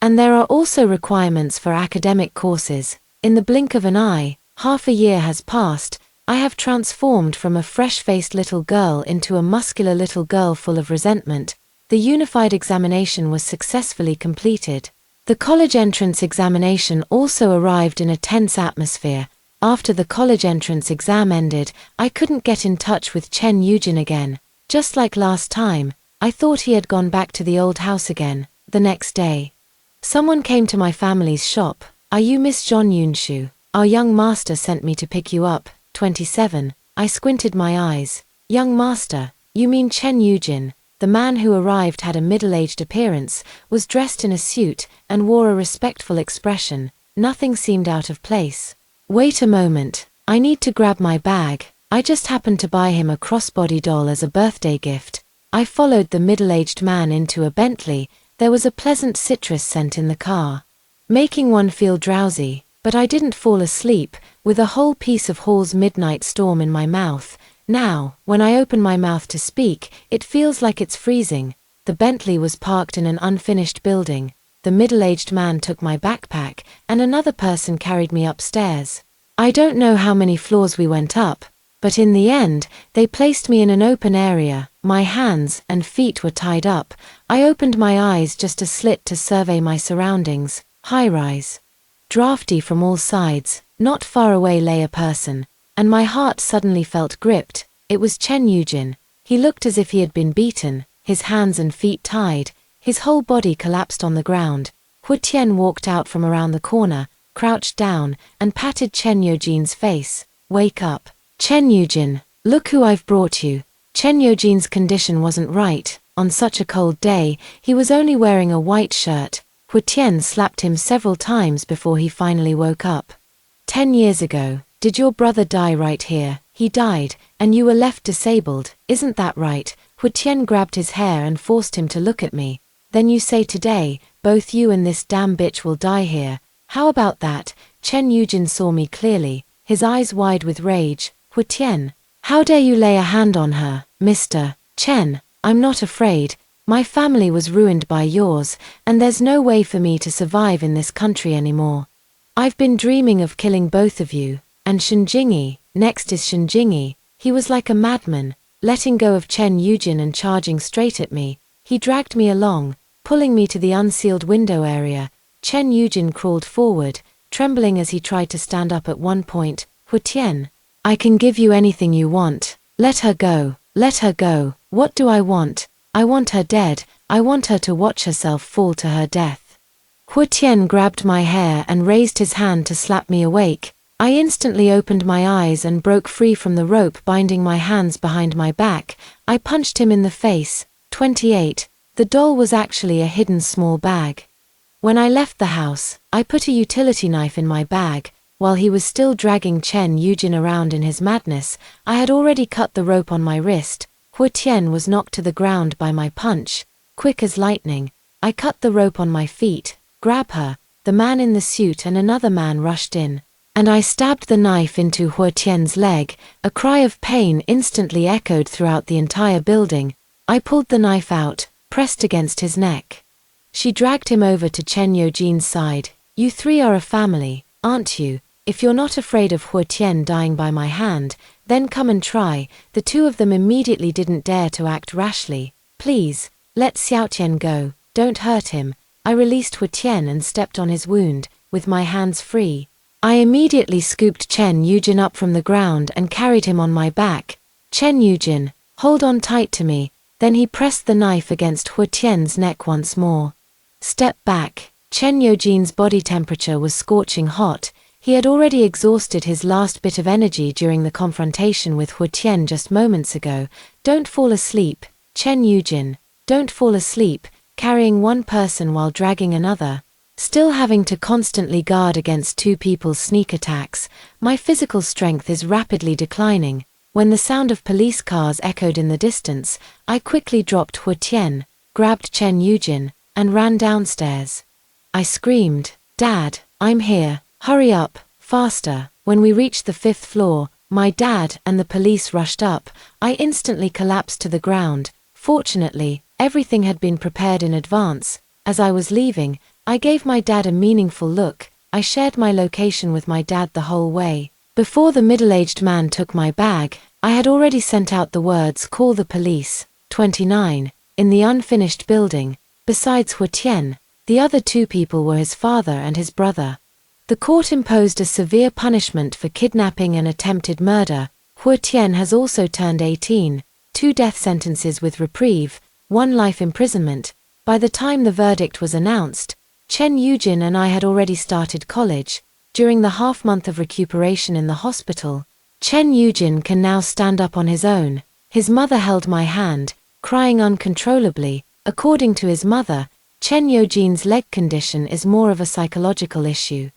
And there are also requirements for academic courses. In the blink of an eye, half a year has passed. I have transformed from a fresh-faced little girl into a muscular little girl full of resentment. The unified examination was successfully completed. The college entrance examination also arrived in a tense atmosphere. After the college entrance exam ended, I couldn't get in touch with Chen Yujin again. Just like last time, I thought he had gone back to the old house again. The next day, someone came to my family's shop. "Are you Miss Zhong Yunshu? Our young master sent me to pick you up." 27. I squinted my eyes. "Young master, you mean Chen Yujin?" The man who arrived had a middle-aged appearance, was dressed in a suit, and wore a respectful expression. Nothing seemed out of place. "Wait a moment, I need to grab my bag. I just happened to buy him a crossbody doll as a birthday gift." I followed the middle-aged man into a Bentley. There was a pleasant citrus scent in the car, making one feel drowsy, but I didn't fall asleep, with a whole piece of Hall's Midnight Storm in my mouth. Now, when I open my mouth to speak, it feels like it's freezing. The Bentley was parked in an unfinished building. The middle-aged man took my backpack, and another person carried me upstairs. I don't know how many floors we went up, but in the end, they placed me in an open area. My hands and feet were tied up. I opened my eyes just a slit to survey my surroundings. High-rise, drafty from all sides. Not far away lay a person, and my heart suddenly felt gripped. It was Chen Yujin. He looked as if he had been beaten, his hands and feet tied, his whole body collapsed on the ground. Hu Tian walked out from around the corner, crouched down, and patted Chen Yujin's face. Wake up. Chen Yujin, look who I've brought you. Chen Yujin's condition wasn't right. On such a cold day, he was only wearing a white shirt. Hu Tian slapped him several times before he finally woke up. 10 years ago, did your brother die right here? He died, and you were left disabled, isn't that right? Hu Tian grabbed his hair and forced him to look at me. Then you say today, both you and this damn bitch will die here. How about that? Chen Yujin saw me clearly, his eyes wide with rage. Hu Tian, how dare you lay a hand on her, Mr. Chen? I'm not afraid. My family was ruined by yours, and there's no way for me to survive in this country anymore. I've been dreaming of killing both of you. And Shinjingi, next is Shinjingi. He was like a madman, letting go of Chen Yujin and charging straight at me. He dragged me along, pulling me to the unsealed window area. Chen Yujin crawled forward, trembling as he tried to stand up at one point. Hu Tian, I can give you anything you want. Let her go. Let her go. What do I want? I want her dead. I want her to watch herself fall to her death. Hu Tian grabbed my hair and raised his hand to slap me awake. I instantly opened my eyes and broke free from the rope binding my hands behind my back. I punched him in the face. 28. The doll was actually a hidden small bag. When I left the house, I put a utility knife in my bag. While he was still dragging Chen Yujin around in his madness, I had already cut the rope on my wrist. Hu Tian was knocked to the ground by my punch. Quick as lightning, I cut the rope on my feet. Grab her. The man in the suit and another man rushed in, and I stabbed the knife into Hu Tian's leg. A cry of pain instantly echoed throughout the entire building. I pulled the knife out, pressed against his neck. She dragged him over to Chen Yujin's side. You three are a family, aren't you? If you're not afraid of Hu Tian dying by my hand, then come and try. The two of them immediately didn't dare to act rashly. Please, let Xiaotian go, don't hurt him. I released Hu Tian and stepped on his wound, with my hands free. I immediately scooped Chen Yujin up from the ground and carried him on my back. Chen Yujin, hold on tight to me. Then he pressed the knife against Hu Tian's neck once more. Step back. Chen Yujin's body temperature was scorching hot. He had already exhausted his last bit of energy during the confrontation with Hu Tian just moments ago. Don't fall asleep, Chen Yujin. Don't fall asleep, carrying one person while dragging another. Still having to constantly guard against two people's sneak attacks, my physical strength is rapidly declining. When the sound of police cars echoed in the distance, I quickly dropped Hu Tian, grabbed Chen Yujin, and ran downstairs. I screamed, Dad, I'm here. Hurry up, faster. When we reached the 5th floor, my dad and the police rushed up. I instantly collapsed to the ground. Fortunately, everything had been prepared in advance. As I was leaving, I gave my dad a meaningful look. I shared my location with my dad the whole way. Before the middle-aged man took my bag, I had already sent out the words, call the police. 29. In the unfinished building, besides Hu Tian, the other two people were his father and his brother. The court imposed a severe punishment for kidnapping and attempted murder. Hu Tian has also turned 18, 2 death sentences with reprieve, 1 life imprisonment. By the time the verdict was announced, Chen Yujin and I had already started college. During the half-month of recuperation in the hospital, Chen Yujin can now stand up on his own. His mother held my hand, crying uncontrollably. According to his mother, Chen Yujin's leg condition is more of a psychological issue.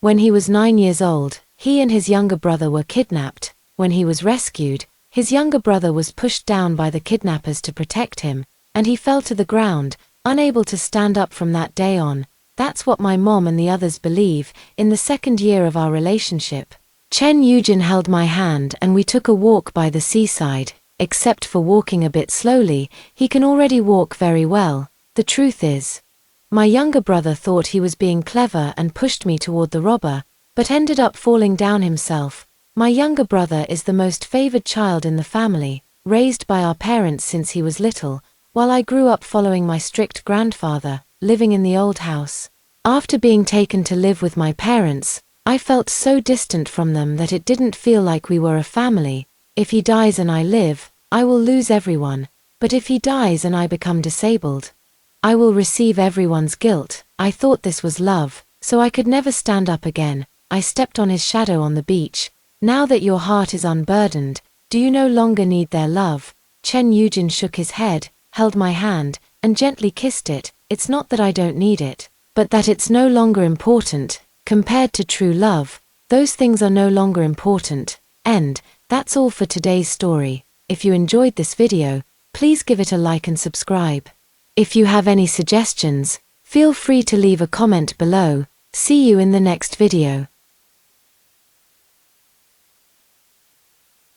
When he was 9 years old, he and his younger brother were kidnapped. When he was rescued, His younger brother was pushed down by the kidnappers to protect him, and he fell to the ground, unable to stand up from that day on. That's what my mom and the others believe. In the second year of our relationship, Chen Yujin held my hand and we took a walk by the seaside. Except for walking a bit slowly, he can already walk very well. The truth is, my younger brother thought he was being clever and pushed me toward the robber, but ended up falling down himself. My younger brother is the most favored child in the family, raised by our parents since he was little, while I grew up following my strict grandfather, living in the old house. After being taken to live with my parents, I felt so distant from them that it didn't feel like we were a family. If he dies and I live, I will lose everyone, but if he dies and I become disabled, I will receive everyone's guilt. I thought this was love, so I could never stand up again. I stepped on his shadow on the beach. Now that your heart is unburdened, do you no longer need their love? Chen Yujin shook his head, held my hand, and gently kissed it. It's not that I don't need it, but that it's no longer important. Compared to true love, those things are no longer important. End. That's all for today's story. If you enjoyed this video, please give it a like and subscribe. If you have any suggestions, feel free to leave a comment below. See you in the next video.